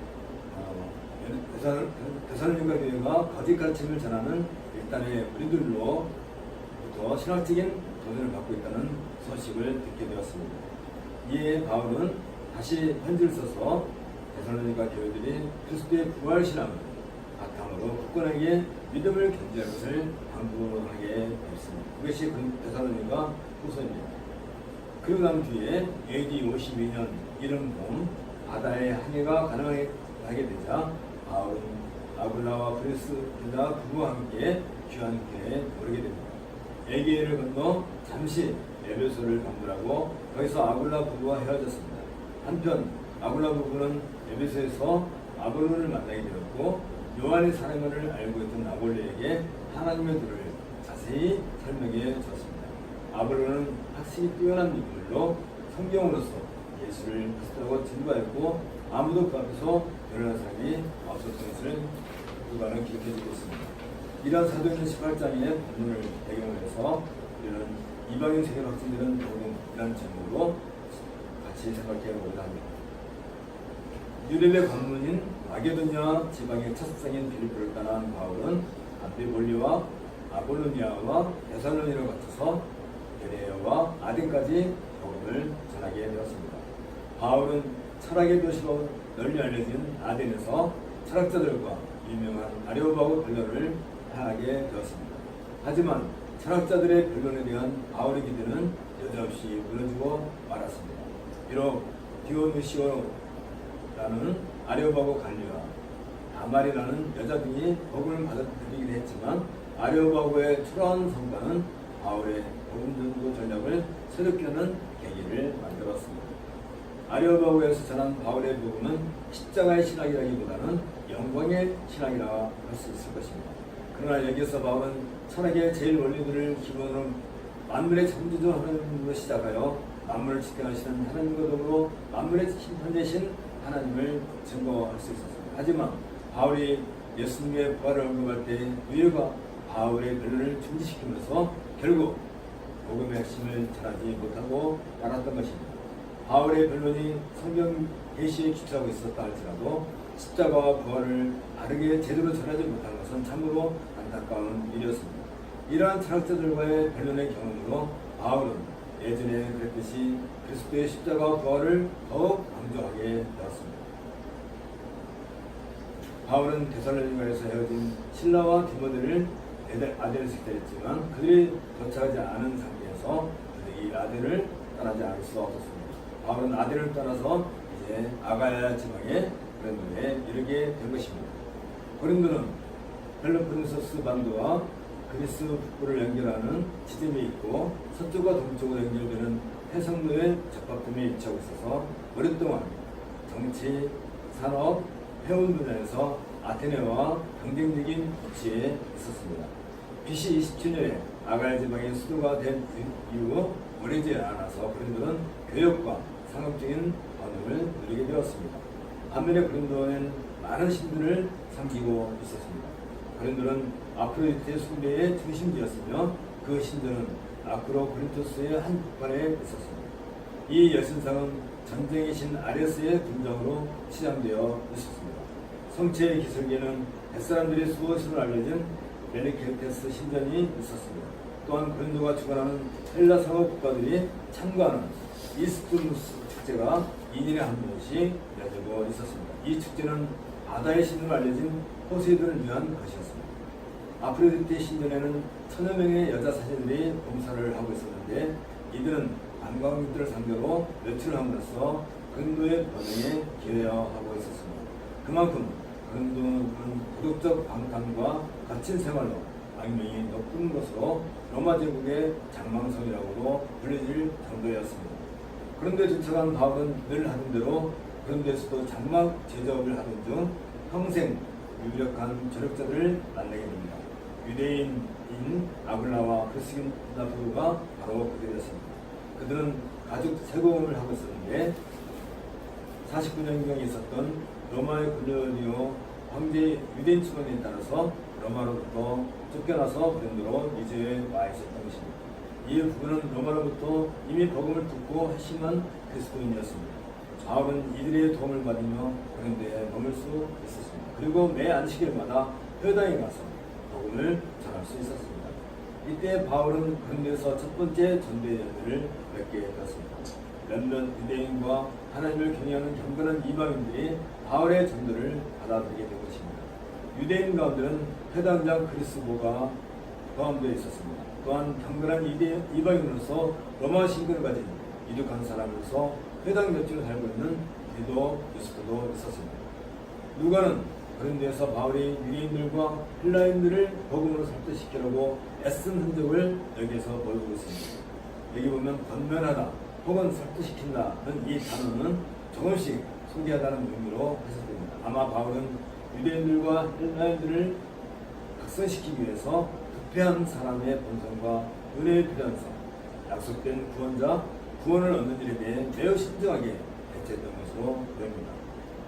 데살로니가 교회가 거짓 가르침을 전하는 일단의 무리들로부터 신학적인 도전을 받고 있다는 소식을 듣게 되었습니다. 이에 바울은 다시 편지를 써서 데살로니가 교회들이 그리스도의 부활 신앙을 바탕으로 굳건하게 믿음을 견지할 것을 당부하게 되었습니다. 그것이 데살로니가 후서입니다. 그리고 난 뒤에 AD 52년 이른 봄 바다의 항해가 가능하게 되자 바울은 아굴라와 프리스길라 부부와 함께 귀한 교회에 오르게 됩니다. 에게를 건너 잠시 에베소를 방문하고 거기서 아굴라 부부와 헤어졌습니다. 한편 아굴라 부부는 에베소에서 아볼로를 만나게 되었고 요한의 사랑을 알고 있던 아볼로에게 하나님의 도를 자세히 설명해 주었습니다. 아볼로는 학식이 뛰어난 인물로 성경으로서 예수를 그리스도라고 증거했고 아무도 그 앞에서 변론한 사람이 없었던 것을 누가는 기록해주고 있습니다. 이러한 사도행전 18장의 본문을 배경으로 해서 우리는 이방인 세계로 확진되는 복음이라는 제목으로 같이 생각해 보고자 합니다. 유대의 관문인 마게도냐 지방의 첫 성인 빌립보를 떠난 바울은 암피볼리와 아볼로니아와 데살로니가로 거쳐서 베레아와 아덴까지 복음을 전하게 되었습니다. 바울은 철학의 도시로 널리 알려진 아덴에서 철학자들과 유명한 아레오바고 변론을 하게 되었습니다. 하지만 철학자들의 변론에 대한 바울의 기대는 여지없이 무너지고 말았습니다. 비록 디오누시오라는 아레오바고 관리와 다말이라는 여자 등이 복음을 받아들이긴 했지만 아레오바고의 초라한 성과는 바울의 복음 전도 전략을 새롭게 하는 계기를 만들었습니다. 아레오바고에서 전한 바울의 복음은 십자가의 신학이라기보다는 영광의 신학이라 할 수 있을 것입니다. 그러나 여기서 바울은 철학의 제일 원리들을 기본으로 만물의 창조주 하나님으로 시작하여 만물을 지탱하시는 하나님과 더불어 만물의 심판되신 하나님을 증거할 수 있었습니다. 하지만 바울이 예수님의 부활을 언급할 때 유해가 바울의 변론을 중지시키면서 결국 복음의 핵심을 전하지 못하고 말았던 것입니다. 바울의 변론이 성경 계시에 기초하고 있었다 할지라도 십자가와 부활을 바르게 제대로 전하지 못한 것은 참으로 안타까운 일이었습니다. 이러한 철학자들과의 변론의 경험으로 바울은 예전에 그랬듯이 그리스도의 십자가와 부활을 더욱 강조하게 되었습니다. 바울은 데살로니가에서 헤어진 실라와 디모데를 아델에서 기다렸지만 그들이 도착하지 않은 상태에서 그들이 아델을 떠나지 않을 수 없었습니다. 바울은 아델을 떠나서 이제 아가야 지방의 고린도에 이르게 된 것입니다. 고린도는 펠로폰네소스 반도와 그리스 북부를 연결하는 지점에 있고 서쪽과 동쪽으로 연결되는 해상로의 접합점에 위치하고 있어서 오랫동안 정치, 산업, 해운 분야에서 아테네와 경쟁적인 위치에 있었습니다. BC 27년에 아가야 지방의 수도가 된 이후 오래지 않아서 고린도는 교역과 상업적인 번영을 누리게 되었습니다. 반면에 고린도는 많은 신들을 섬기고 있었습니다. 고린도는 아프로디테 숭배의 중심지였으며 그 신들은 아크로 고린토스의 한 북한에 있었습니다. 이 여신상은 전쟁의 신 아레스의 군장으로 치장되어 있었습니다. 성체의 기술계는 햇사람들의 수호신으로 알려진 메르케테스 신전이 있었습니다. 또한 고린도가 주관하는 헬라 상업 국가들이 참가하는 이스투무스 축제가 2년에 한 번씩 열리고 있었습니다. 이 축제는 바다의 신으로 알려진 포세이돈을 위한 것이었습니다. 아프로디테 신전에는 1000여 명의 여자 사제들이 봉사를 하고 있었는데 이들은 관광객들을 상대로 외출을 함으로써 고린도의 번영에 기여하고 있었습니다. 그만큼 고린도는 도덕적 방탕과 거친 생활로 악명이 높은 것으로 로마 제국의 장망성이라고도 불려질 정도였습니다. 그런데 도착한 바울은 늘 하던 대로 고린도에서도 장막 제조업을 하던 중 평생 유력한 조력자들을 만나게 됩니다. 유대인인 아굴라와 크리스긴다프가 바로 그들이었습니다. 그들은 가죽 세공을 하고 있었는데 49년경에 있었던 로마의 골리오니오 황제의 유대인 추방에 따라서 로마로부터 쫓겨나서 고린도로 이주해 와 있었던 것입니다. 이 부부는 로마로부터 이미 복음을 듣고 핵심한 그리스도인이었습니다. 바울은 이들의 도움을 받으며 고린도에 머물 수 있었습니다. 그리고 매 안식일마다 회당에 가서 복음을 전할 수 있었습니다. 이때 바울은 고린도에서 첫 번째 전도의 열매를 맺게 되었습니다. 몇몇 유대인과 하나님을 경외하는 경건한 이방인들이 바울의 전도를 받아들이게 된 것입니다. 유대인 가운데는 회당장 그리스도가 포함되어 있었습니다. 또한 경건한 이방인으로서 로마 신분을 가진 이륙한 사람으로서 회당 몇주를 살고 있는 디도 유스도도 있었습니다. 누가는 고린도에서 바울이 유대인들과 헬라인들을 복음으로 설득시키려고 애쓴 흔적을 여기에서 보여주고 있습니다. 여기 보면 권면하다 혹은 설득시킨다는 이 단어는 조금씩 소개하다는 의미로 해석됩니다. 아마 바울은 유대인들과 헬라인들을 각성시키기 위해서 부패한 사람의 본성과 은혜의 필요성, 약속된 구원을 얻는 일에 대해 매우 신중하게 대처했던 것으로 보입니다.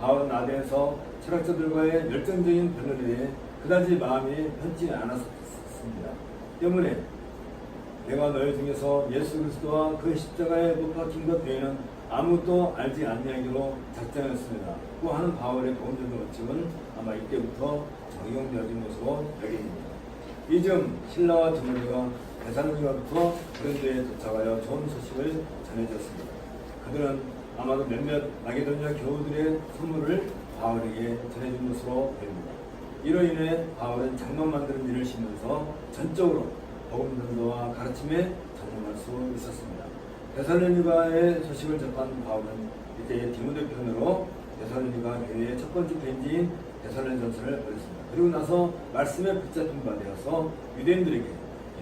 바울은 아덴에서 철학자들과의 열정적인 변론에 대해 그다지 마음이 편치 않았습니다. 때문에 내가 너희 중에서 예수 그리스도와 그 십자가에 못 박힌 것 외에는 아무것도 알지 아니하기로 작정했습니다. 고 하는 바울의 복음적인 원칙은 아마 이때부터 적용되어진 것으로 여깁니다. 이즘 실라와 디모데가 데살로니가부터 고린도에 도착하여 좋은 소식을 전해졌습니다. 그들은 아마도 몇몇 마게도냐 교우들의 선물을 바울에게 전해준 것으로 보입니다. 이로 인해 바울은 장막 만드는 일을 쉬면서 전적으로 복음 전도와 가르침에 전념할 수 있었습니다. 데살로니가의 소식을 접한 바울은 이때 디모데 편으로 데살로니가 교회의 첫 번째 편지인 데살로니전서를 보냈습니다. 그리고 나서 말씀에 붙잡힌 바 되어서 유대인들에게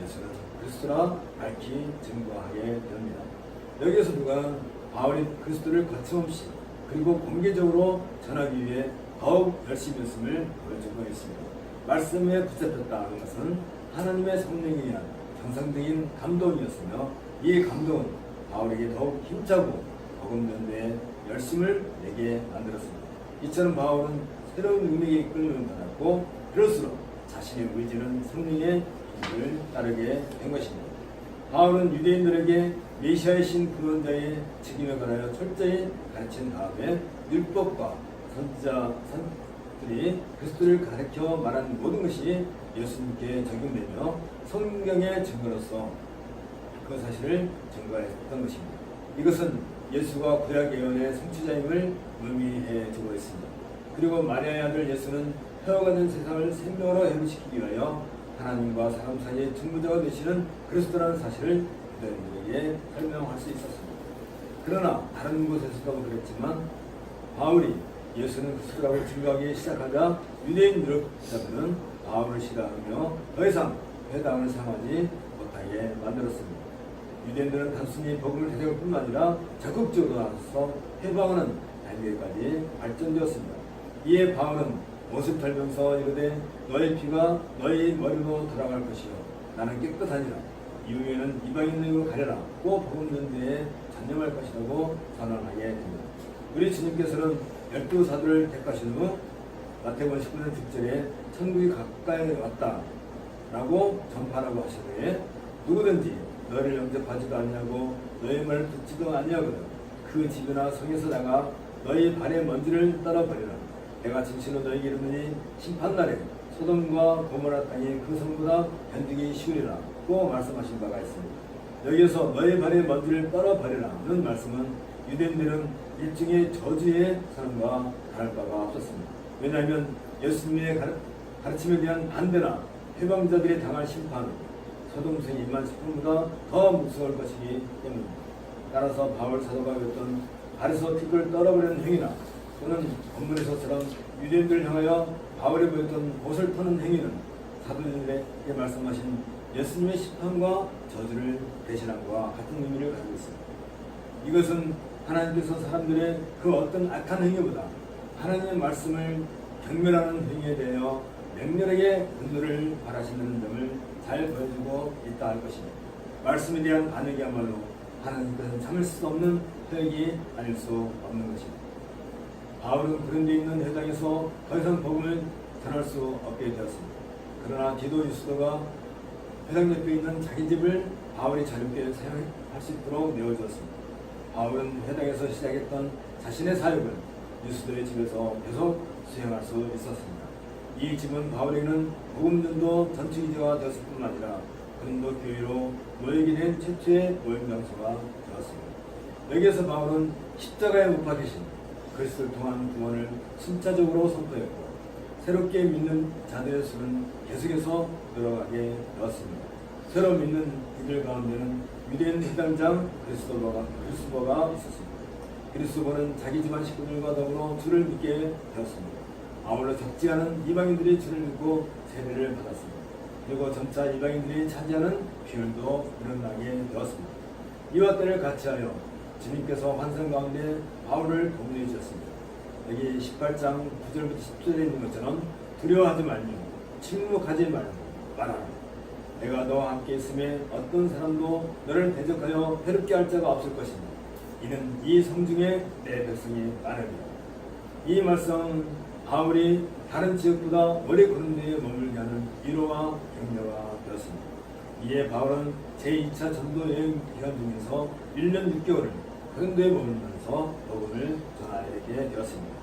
예수는 그리스도라 밝히 증거하게 됩니다. 여기에서 누가 바울이 그리스도를 거침없이 그리고 공개적으로 전하기 위해 더욱 열심히 했음을 보여주고 있습니다. 말씀에 붙잡혔다 하는 것은 하나님의 성령에 의한 정상적인 감동이었으며 이 감동은 바울에게 더욱 힘차고 복음 전도에 열심을 내게 만들었습니다. 이처럼 바울은 새로운 능력에 이끌림을 받았고 그럴수록 자신의 의지는 성령의 힘을 따르게 된 것입니다. 바울은 유대인들에게 메시아의 신 구원자의 책임에 관하여 철저히 가르친 다음에 율법과 선지자들이 그리스도를 가르쳐 말한 모든 것이 예수님께 적용되며 성경의 증거로서 그 사실을 증거했던 것입니다. 이것은 예수가 구약 예언의 성취자임을 의미해 주고 있습니다. 그리고 마리아의 아들 예수는 폐허가 된 세상을 생명으로 회복시키기 위하여 하나님과 사람 사이의 중보자가 되시는 그리스도라는 사실을 유대인들에게 설명할 수 있었습니다. 그러나 다른 곳에서도 그랬지만 바울이 예수는 그리스도라고 증거하기 시작하자 유대인 유력자들은 바울을 싫어하며 더 이상 회당을 상하지 못하게 만들었습니다. 유대인들은 단순히 복음을 대적할 뿐만 아니라 적극적으로 나서서 해방하는 단계까지 발전되었습니다. 이에 바울은 옷을 털면서 이르되 너의 피가 너희 머리로 돌아갈 것이요 나는 깨끗하니라. 이후에는 이방인으로 가려라. 꼭 복음 전도에 전념할 것이라고 선언하게 됩니다. 우리 주님께서는 12사도를 택하신 후 마태복음 19년 6절에 천국이 가까이 왔다 라고 전파라고 하신 후에 누구든지 너를 영접하지도 아니하고 너의 말을 듣지도 아니하거든 그 집이나 성에서 나가 너희 발의 먼지를 떨어버리라. 내가 진실로 너에게 이르노니 심판날에 소돔과 고모라 땅이 그 성보다 견디기 쉬우리라 고 말씀하신 바가 있습니다. 여기에서 너의 발의 먼지를 떨어버리라는 말씀은 유대인들은 일종의 저주의 선언과 다를 바가 없었습니다. 왜냐하면 예수님의 가르침에 대한 반대나 해방자들이 당할 심판은 소돔성이 임한 심판보다 더 무서울 것이기 때문입니다. 따라서 바울 사도가 했던 발에서 티끌을 떨어버리는 행위나 또는 본문에서처럼 유대인들을 향하여 바울이 보였던 옷을 터는 행위는 사도들에게 말씀하신 예수님의 심판과 저주를 대신함과 같은 의미를 가지고 있습니다. 이것은 하나님께서 사람들의 그 어떤 악한 행위보다 하나님의 말씀을 경멸하는 행위에 대하여 맹렬하게 분노를 바라시는 점을 잘 보여주고 있다 할 것입니다. 말씀에 대한 반역이야말로 하나님께서는 참을 수 없는 혈액이 아닐 수 없는 것입니다. 바울은 그런 데 있는 회당에서 더 이상 복음을 전할 수 없게 되었습니다. 그러나 디도 유스도가 회당 옆에 있는 자기 집을 바울이 자유롭게 사용할 수 있도록 내어주었습니다. 바울은 회당에서 시작했던 자신의 사역을 유스도의 집에서 계속 수행할 수 있었습니다. 이 집은 바울에게는 복음전도 전투기지가 되었을 뿐만 아니라 근도 교회로 모이게 된 최초의 모임 장소가 되었습니다. 여기에서 바울은 십자가에 못 박히신 그리스도를 통한 구원을 순차적으로 선포했고 새롭게 믿는 자들의 수는 계속해서 늘어가게 되었습니다. 새로 믿는 이들 가운데는 유대인 회당장 그리스도가 있었습니다. 그리스도는 자기 집안 식구들과 더불어 주를 믿게 되었습니다. 아울러 적지 않은 이방인들이 주를 믿고 세례를 받았습니다. 그리고 점차 이방인들이 차지하는 비율도 늘어나게 되었습니다. 이와 때를 같이하여 주님께서 환상 가운데 바울을 공유해 주셨습니다. 여기 18장 9절부터 10절에 있는 것처럼 두려워하지 말며 침묵하지 말고 말하라. 내가 너와 함께 있음에 어떤 사람도 너를 대적하여 해롭게 할 자가 없을 것이니 이는 이 성중에 내 백성이 많으리라. 이 말씀은 바울이 다른 지역보다 오래 그런 데에 머물게 하는 위로와 격려가 되었습니다. 이에 바울은 제2차 전도 여행 기간 중에서 1년 6개월을 그런 데에 머물면서 복음을 전하게 되었습니다.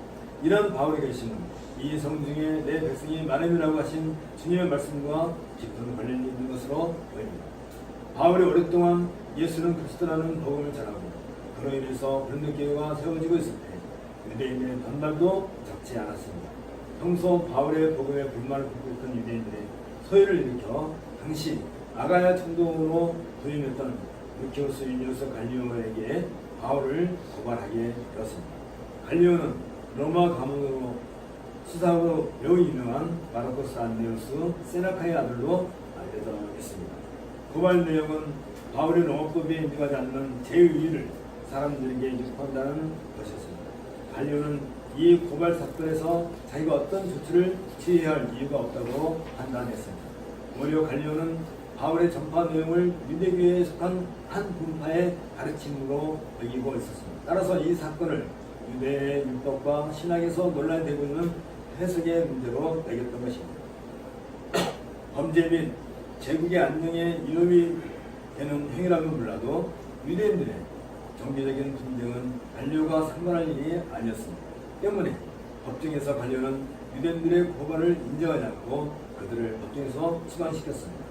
이런 바울의 계시는 이 성중에 내 백성이 많음이라고 하신 주님의 말씀과 깊은 관련이 있는 것으로 보입니다. 바울이 오랫동안 예수는 그리스도라는 복음을 전하고 그로 인해서 그런 교회가 세워지고 있을 때 유대인의 반발도 적지 않았습니다. 평소 바울의 복음에 불만을 품고 있던 유대인들의 소요를 일으켜 당시 아가야 총독으로 부임했던 루키오스 유니오스 갈리오에게 바울을 고발하게 되었습니다. 갈리오는 로마 가문으로 수사로 매우 유명한 마르코스 안네우스 세나카의 아들로 알려져 있습니다. 고발 내용은 바울이 로마법에 인정하지 않는 제의를 사람들에게 유포한다는 것이었습니다. 갈리오는 이 고발 사건에서 자기가 어떤 조치를 취해야 할 이유가 없다고 판단했습니다. 오히려 갈리오는 바울의 전파 내용을 유대교에 속한 한 분파의 가르침으로 여기고 있었습니다. 따라서 이 사건을 유대의 율법과 신학에서 논란이 되고 있는 해석의 문제로 여겼던 것입니다. 범죄 및 제국의 안녕에 위협이 되는 행위라면 몰라도 유대인들의 정교적인 분쟁은 갈리오가 상관할 일이 아니었습니다. 때문에 법정에서 갈리오는 유대인들의 고발을 인정하지 않고 그들을 법정에서 수감시켰습니다.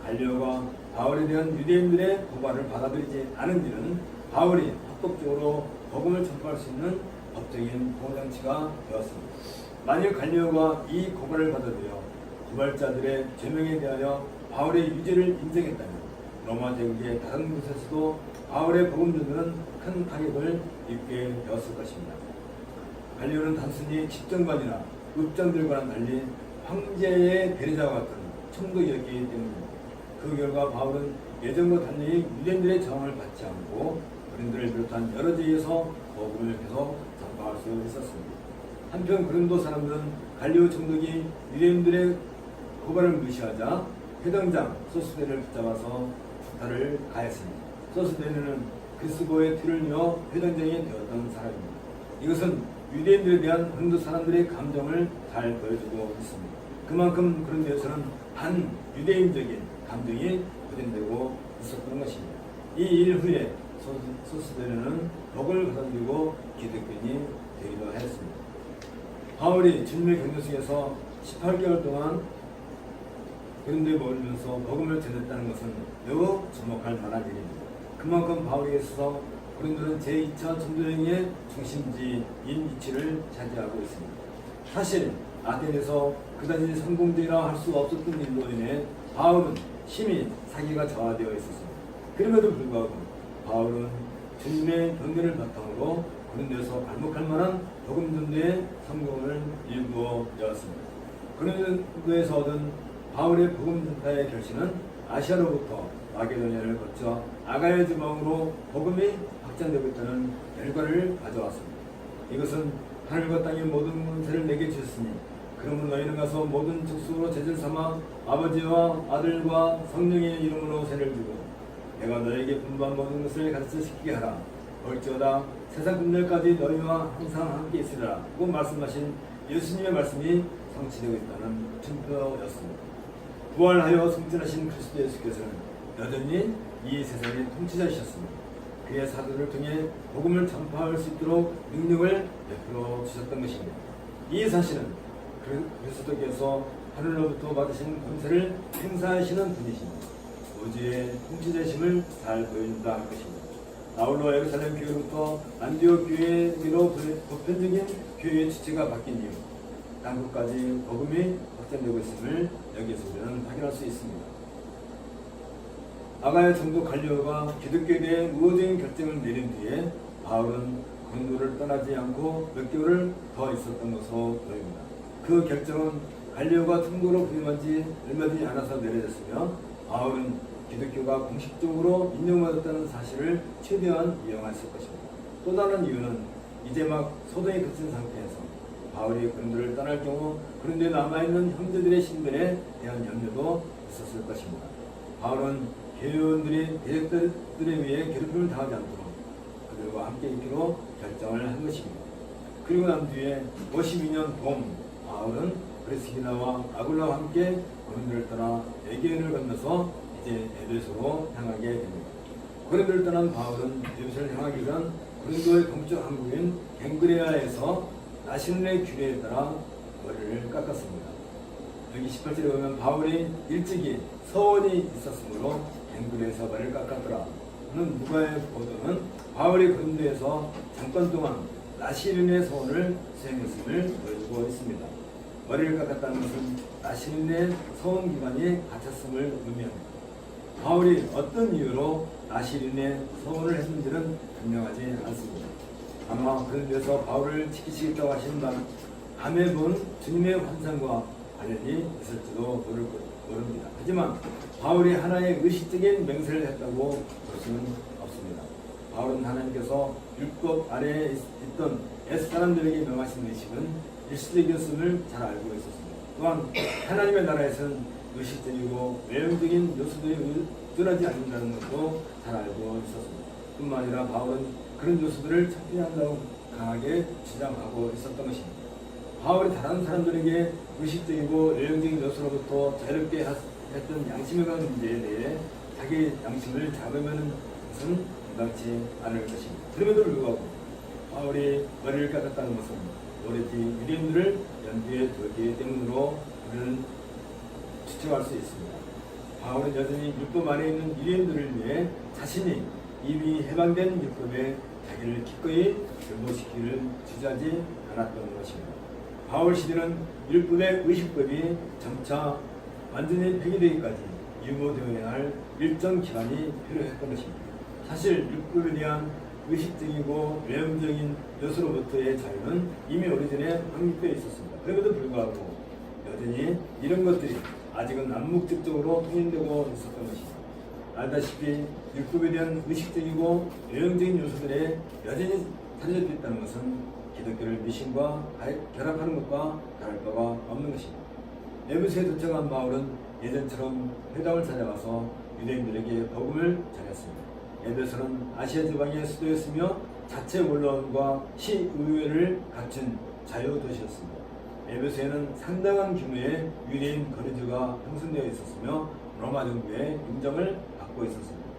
갈리오가 바울에 대한 유대인들의 고발을 받아들이지 않은 뒤는 바울이 합법적으로 복음을 전파할 수 있는 법적인 보호장치가 되었습니다. 만일 갈리오가 이 고발을 받아들여 고발자들의 죄명에 대하여 바울의 유죄를 인정했다면 로마 제국의 다른 곳에서도 바울의 복음 전도는 큰 타격을 입게 되었을 것입니다. 갈리오는 단순히 집정관이나 읍장들과는 달리 황제의 배려자와 같은 총독이었기 때문입니다. 그 결과 바울은 예전과 달리 유대인들의 저항을 받지 않고 그린도를 비롯한 여러 지역에서 복음을 계속 전파할 수 있었습니다. 한편 그린도 사람들은 갈리오 총독이 유대인들의 고발을 무시하자 회당장 소스데를 붙잡아서 박탈을 가했습니다. 소스데는 그리스도의 틀을 이어 회당장이 되었던 사람입니다. 이것은 유대인들에 대한 그린도 사람들의 감정을 잘 보여주고 있습니다. 그만큼 그런 데에서는 반유대인적인 감정이 부진되고 있었던 것입니다. 이 일 후에 소스데는 복을 받아들이고 기독교인이 되기도 했습니다. 바울이 주님의 경륜 속에서 18개월 동안 그런데 머물면서 복음을 전했다는 것은 매우 주목할 만한 일입니다. 그만큼 바울에게 있어서 고린도는 제2차 전도여행의 중심지인 위치를 차지하고 있습니다. 사실 아덴에서 그다지 성공적이라 할 수 없었던 일로 인해 바울은 심히 사기가 저하되어 있었습니다. 그럼에도 불구하고 바울은 주님의 변론을 바탕으로 고린도에서 발목할 만한 복음 전도의 성공을 이루어 되었습니다. 고린도에서 얻은 바울의 복음 전파의 결실은 아시아로부터 마게도니아를 거쳐 아가야 지방으로 복음이 확장되고 있다는 결과를 가져왔습니다. 이것은 하늘과 땅의 모든 권세를 내게 주셨으니 그러므로 너희는 가서 모든 족속으로 제자를 삼아 아버지와 아들과 성령의 이름으로 세를 주고 내가 너에게 분부한 모든 것을 가르쳐 시키게 하라. 볼지어다 세상 끝날까지 너희와 항상 함께 있으리라 고 말씀하신 예수님의 말씀이 성취되고 있다는 증거였습니다. 부활하여 승천하신 그리스도 예수께서는 여전히 이 세상의 통치자이셨습니다. 그의 사도를 통해 복음을 전파할 수 있도록 능력을 베풀어 주셨던 것입니다. 이 사실은 그리스도께서 하늘로부터 받으신 권세를 행사하시는 분이십니다. 우주의 통치자심을 잘 보여준다 할 것입니다. 아울러 예루살렘 교회로부터 안디옥 교회로 보편적인 교회의 주체가 바뀐 이후 땅끝까지 복음이 확장되고 있음을 여기서 우리는 확인할 수 있습니다. 아가야 총독 갈리오가 기독교에 대해 우호적인 결정을 내린 뒤에 바울은 고린도를 떠나지 않고 몇 개월을 더 있었던 것으로 보입니다. 그 결정은 갈리오가 총독으로 부임한 지 얼마 되지 않아서 내려졌으며 바울은 기독교가 공식적으로 인정받았다는 사실을 최대한 이용했을 것입니다. 또 다른 이유는 이제 막 소동이 그친 상태에서 바울이 고린도를 떠날 경우 고린도에 남아있는 형제들의 신변에 대한 염려도 있었을 것입니다. 바울은 교회원들이 대적들에 의해 괴롭힘을 당하지 않도록 그들과 함께 있기로 결정을 한 것입니다. 그리고 난 뒤에 52년 봄 바울은 브리스기나와 아굴라와 함께 고린도를 떠나 에게인을 건너서 이제 에베소로 향하게 됩니다. 고린도를 떠난 바울은 에베소를 향하기 전 고린도의 동쪽 항구인 갱그레아에서 나신의 규례에 따라 머리를 깎았습니다. 여기 18절에 보면 바울이 일찍이 서원이 있었으므로 갱그레아에서 머리를 깎았더라 는 누가의 보도는 바울이 고린도에서 잠깐 동안 나시린의 서원을 수행했음을 보여주고 있습니다. 머리를 깎았다는 것은 나시린의 서원 기간이 갇혔음을 의미합니다. 바울이 어떤 이유로 나시린의 서원을 했는지는 분명하지 않습니다. 아마 그런 데서 바울을 지키시겠다고 하신 밤에 본 주님의 환상과 관련이 있을지도 모릅니다. 하지만 바울이 하나의 의식적인 맹세를 했다고 볼 수는 없습니다. 바울은 하나님께서 율법 아래에 있던 옛사람들에게 명하신 의식은 일시적이었음을 잘 알고 있었습니다. 또한 하나님의 나라에서는 의식적이고 외형적인 요소들이 드러나지 않는다는 것도 잘 알고 있었습니다. 뿐만 아니라 바울은 그런 요소들을 찾아낸다고 강하게 주장하고 있었던 것입니다. 바울이 다른 사람들에게 의식적이고 외형적인 요소로부터 자유롭게 했던 양심에 관한 문제에 대해 자기 양심을 잡으면 것은 감당치 않을 것입니다. 그럼에도 불구하고 바울이 머리를 깎았다는 것은 오래뒤 유대인들을 연두에 두었기 때문으로 우리는 추측할 수 있습니다. 바울은 여전히 율법 안에 있는 유대인들을 위해 자신이 이미 해방된 율법에 자기를 기꺼이 결부시키기를 주저하지 않았던 것입니다. 바울 시대는 율법의 의식법이 점차 완전히 폐기되기까지 유보되어야 할 일정 기간이 필요했던 것입니다. 사실 율법에 대한 의식적이고 외형적인 요소로부터의 자유는 이미 오래전에 확립되어 있었습니다. 그럼에도 불구하고 여전히 이런 것들이 아직은 암묵적으로 통일되고 있었던 것입니다. 알다시피 율법에 대한 의식적이고 외형적인 요소들에 여전히 사라져 있다는 것은 기독교를 미신과 결합하는 것과 다를 바가 없는 것입니다. 에베소에 도착한 바울은 예전처럼 회당을 찾아가서 유대인들에게 복음을 전했습니다. 에베소는 아시아 지방의 수도였으며 자체 원로원과 시의회를 갖춘 자유도시였습니다. 에베소에는 상당한 규모의 유대인 거리주가 형성되어 있었으며 로마 정부의 인정을 받고 있었습니다.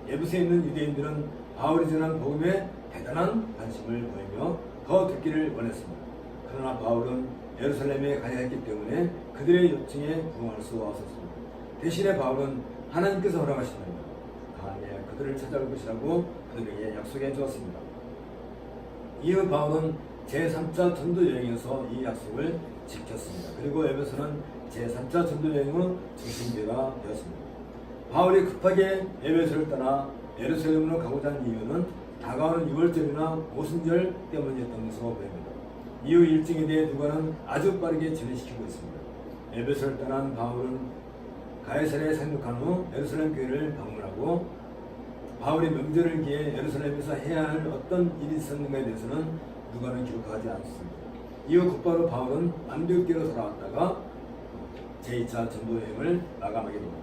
에베소에 있는 유대인들은 바울이 전한 복음에 대단한 관심을 보이며 더 듣기를 원했습니다. 그러나 바울은 예루살렘에 가야 했기 때문에 그들의 요청에 부응할 수 없었습니다. 대신에 바울은 하나님께서 허락하시면 다음에 그들을 찾아올 것이라고 그들에게 약속해 주었습니다. 이후 바울은 제3차 전도 여행에서 이 약속을 지켰습니다. 그리고 에베소는 제3차 전도 여행의 중심지가 되었습니다. 바울이 급하게 에베소를 떠나 예루살렘으로 가고자 한 이유는 다가오는 6월절이나 오순절 때문이었던 것으로 보입니다. 이후 일정에 대해 누가는 아주 빠르게 진행시키고 있습니다. 에베소를 떠난 바울은 가이사랴에 상륙한 후 예루살렘 교회를 방문하고 바울이 명절을 기해 예루살렘에서 해야 할 어떤 일이 있었는가에 대해서는 누가는 기록하지 않습니다. 이후 곧바로 바울은 안디옥교로 돌아왔다가 제2차 전도 여행을 마감하게 됩니다.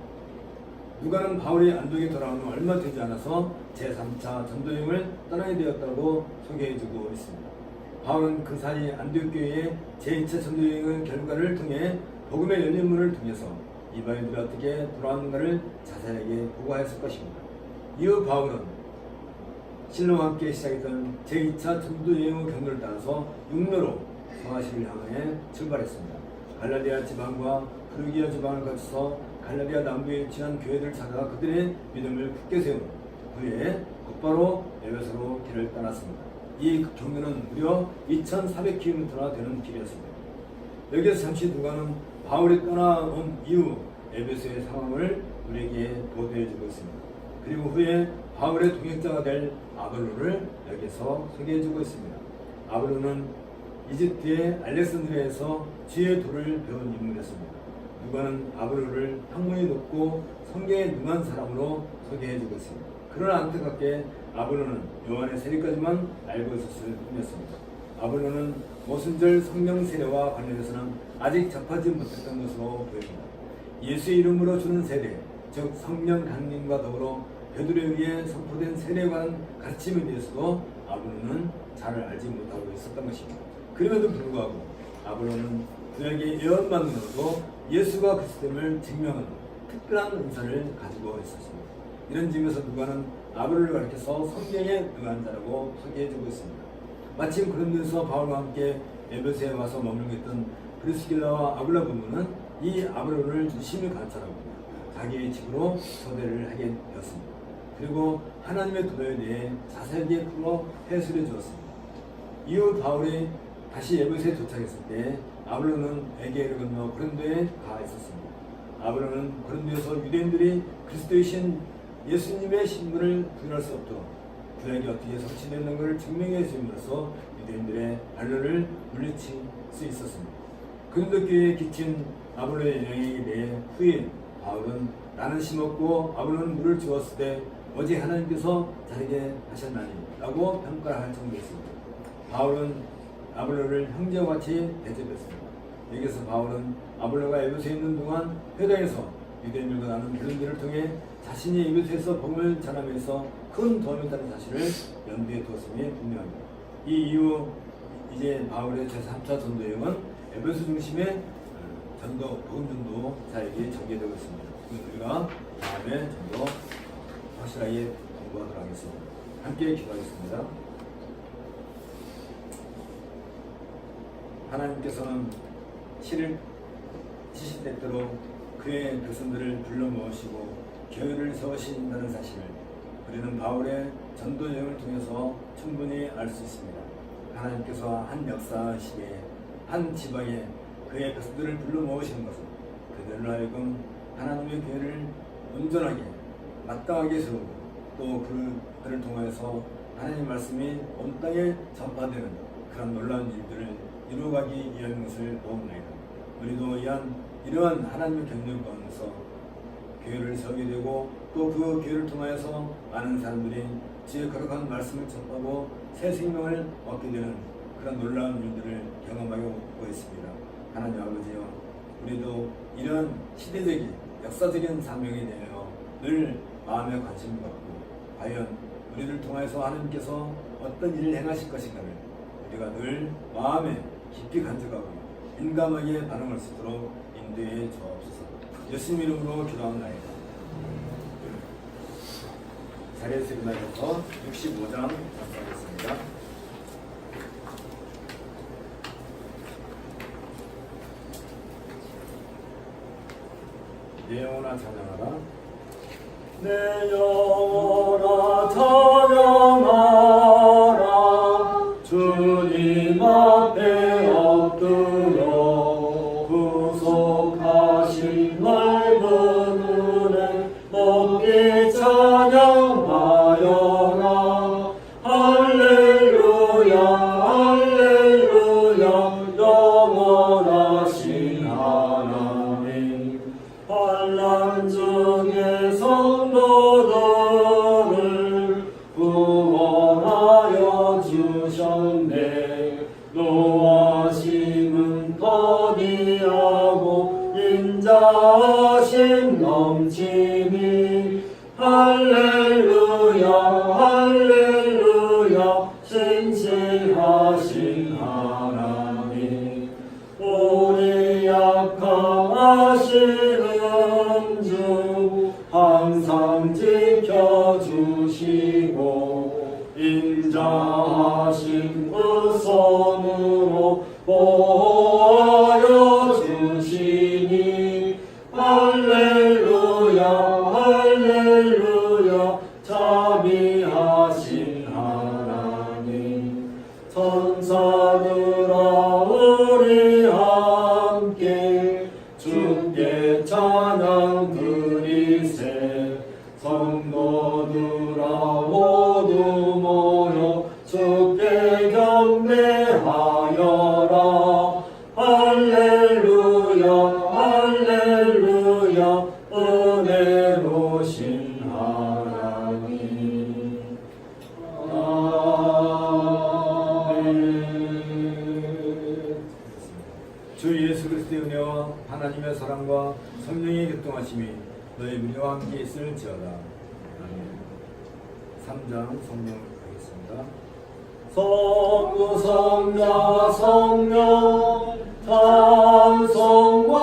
누가는 바울이 안디옥에 돌아온 후 얼마 되지 않아서 제3차 전도 여행을 떠나게 되었다고 소개해주고 있습니다. 바울은 그 사이 안디옥 교회의 제2차 전도 여행의 결과를 통해 복음의 열린 문을 통해서 이방인들이 어떻게 돌아왔는가를 자세하게 보고하였을 것입니다. 이후 바울은 신랑과 함께 시작했던 제2차 전도 여행의 경로를 따라서 육로로 성화시를 향해 출발했습니다. 갈라디아 지방과 프루기아 지방을 거쳐서 갈라디아 남부에 위치한 교회들을 찾아 그들의 믿음을 굳게 세운 후에 곧바로 에베소로 길을 떠났습니다. 이 경로는 무려 2,400km나 되는 길이었습니다. 여기서 잠시 누가는 바울이 떠나온 이후 에베소의 상황을 우리에게 보도해주고 있습니다. 그리고 후에 바울의 동역자가 될 아볼로를 여기서 소개해주고 있습니다. 아볼로는 이집트의 알렉산드리아에서 지혜의 도를 배운 인물이었습니다. 누가는 아볼로를 학문이 높고 성경에 능한 사람으로 소개해주고 있습니다. 그러나 안타깝게 아볼로는 요한의 세례까지만 알고 있었을 뿐이었습니다. 아볼로는 오순절 성령 세례와 관련해서는 아직 접하지 못했던 것으로 보입니다. 예수의 이름으로 주는 세례, 즉 성령 강림과 더불어 베드로에 의해 선포된 세례에 관한 가르침에 대해서도 아볼로는 잘 알지 못하고 있었던 것입니다. 그럼에도 불구하고 아볼로는 그에게 예언만으로도 예수가 그리스도임을 증명하는 특별한 은사를 가지고 있었습니다. 이런 점에서 누가는 아볼로를 가리켜서 성경에 능한 자라고 소개해주고 있습니다. 마침 그런 데서 바울과 함께 에베소에 와서 머물고 있던 브리스길라와 아굴라 부부는 이 아볼로를 유심히 관찰하고 자기의 집으로 초대를 하게 되었습니다. 그리고 하나님의 도에 대해 자세하게 풀어 해설해 주었습니다. 이후 바울이 다시 에베소에 도착했을 때 아볼로는 에게를 건너 고린도에 가 있었습니다. 아볼로는 고린도에서 유대인들이 그리스도의 신 예수님의 신분을 부인할 수 없도록 구약이 어떻게 성취되는 것을 증명해 주임으로써 유대인들의 반론을 물리칠 수 있었습니다. 고린도 교회에 기친 아볼로의 영향에 대해 후에 바울은 나는 심었고 아볼로는 물을 주었을 때 오직 하나님께서 자르게 하셨나니 라고 평가할 정도였습니다. 바울은 아볼로를 형제와 같이 대접했습니다. 여기서 바울은 아볼로가 에베소에 있는 동안 회당에서 유대인들과 나눈 변론들을 통해 자신이 에베소에서 복음을 전하면서 큰 도움이 있다는 사실을 염두에 두었음이 분명합니다. 이 이후 이제 바울의 제3차 전도여행은 에베소 중심의 전도, 복음 전도자에게 전개되고 있습니다. 우리가 다음에 좀 더 확실하게 공부하도록 하겠습니다. 함께 기도하겠습니다. 하나님께서는 실을 지시대대로 그의 백성들을 불러 모으시고 교회를 세우신다는 사실을 우리는 바울의 전도 여행을 통해서 충분히 알 수 있습니다. 하나님께서 한 역사 시대에 한 지방에 그의 백성들을 불러 모으시는 것은 그들로 하여금 하나님의 교회를 온전하게 마땅하게 세우고 또 그들을 통해서 하나님의 말씀이 온 땅에 전파되는 그런 놀라운 일들을 이루어가기 위한 것을 보옵나이다. 우리도 이러한 하나님의 경륜 가운데서 교회를 세우게 되고 또 그 교회를 통하여서 많은 사람들이 주의 거룩한 말씀을 접하고 새 생명을 얻게 되는 그런 놀라운 일들을 경험하고 있습니다. 하나님 아버지여, 우리도 이런 시대적인 역사적인 사명에 대하여 늘 마음에 관심을 갖고 과연 우리를 통해서 하나님께서 어떤 일을 행하실 것인가를 우리가 늘 마음에 깊이 간직하고 민감하게 반응할 수 있도록 인도해 주옵소서. 예수님 이름으로 기도합니다. 자리에서 일어나셔서 65장 작성하겠습니다. 내 영혼아 찬양하라.
내 영혼아 찬양하라. 주님 앞에 엎드려 구속하신 넓은 은혜 높이 찬양하여라. 할렐루야 할렐루야 영원하신 하나님. 환난 중에 성도들을 구원하여 주셨네. 노하심은 더디하고 인자하심 넘치니. 할렐루야 할렐루야 신실하신 하나님. 우리 약하시는 주 항상 지켜주시고 인자하신 그 손으로 보호하여 주시니. 할렐루야 할렐루야 자비하신 하나님. 천사들아 우리 함께 주께 찬양 드리세. 성도들아 모두 모여 주께 경배하여라. 할렐루야 할렐루야 은혜로신 하나님. 아멘.
주 예수 그리스도의 은혜와 하나님의 사랑과 성령의 교통하심이 너희 우리와 함께 있을지어다. 아멘. 3장 성령 하겠습니다.
성부 성자 성령 찬송과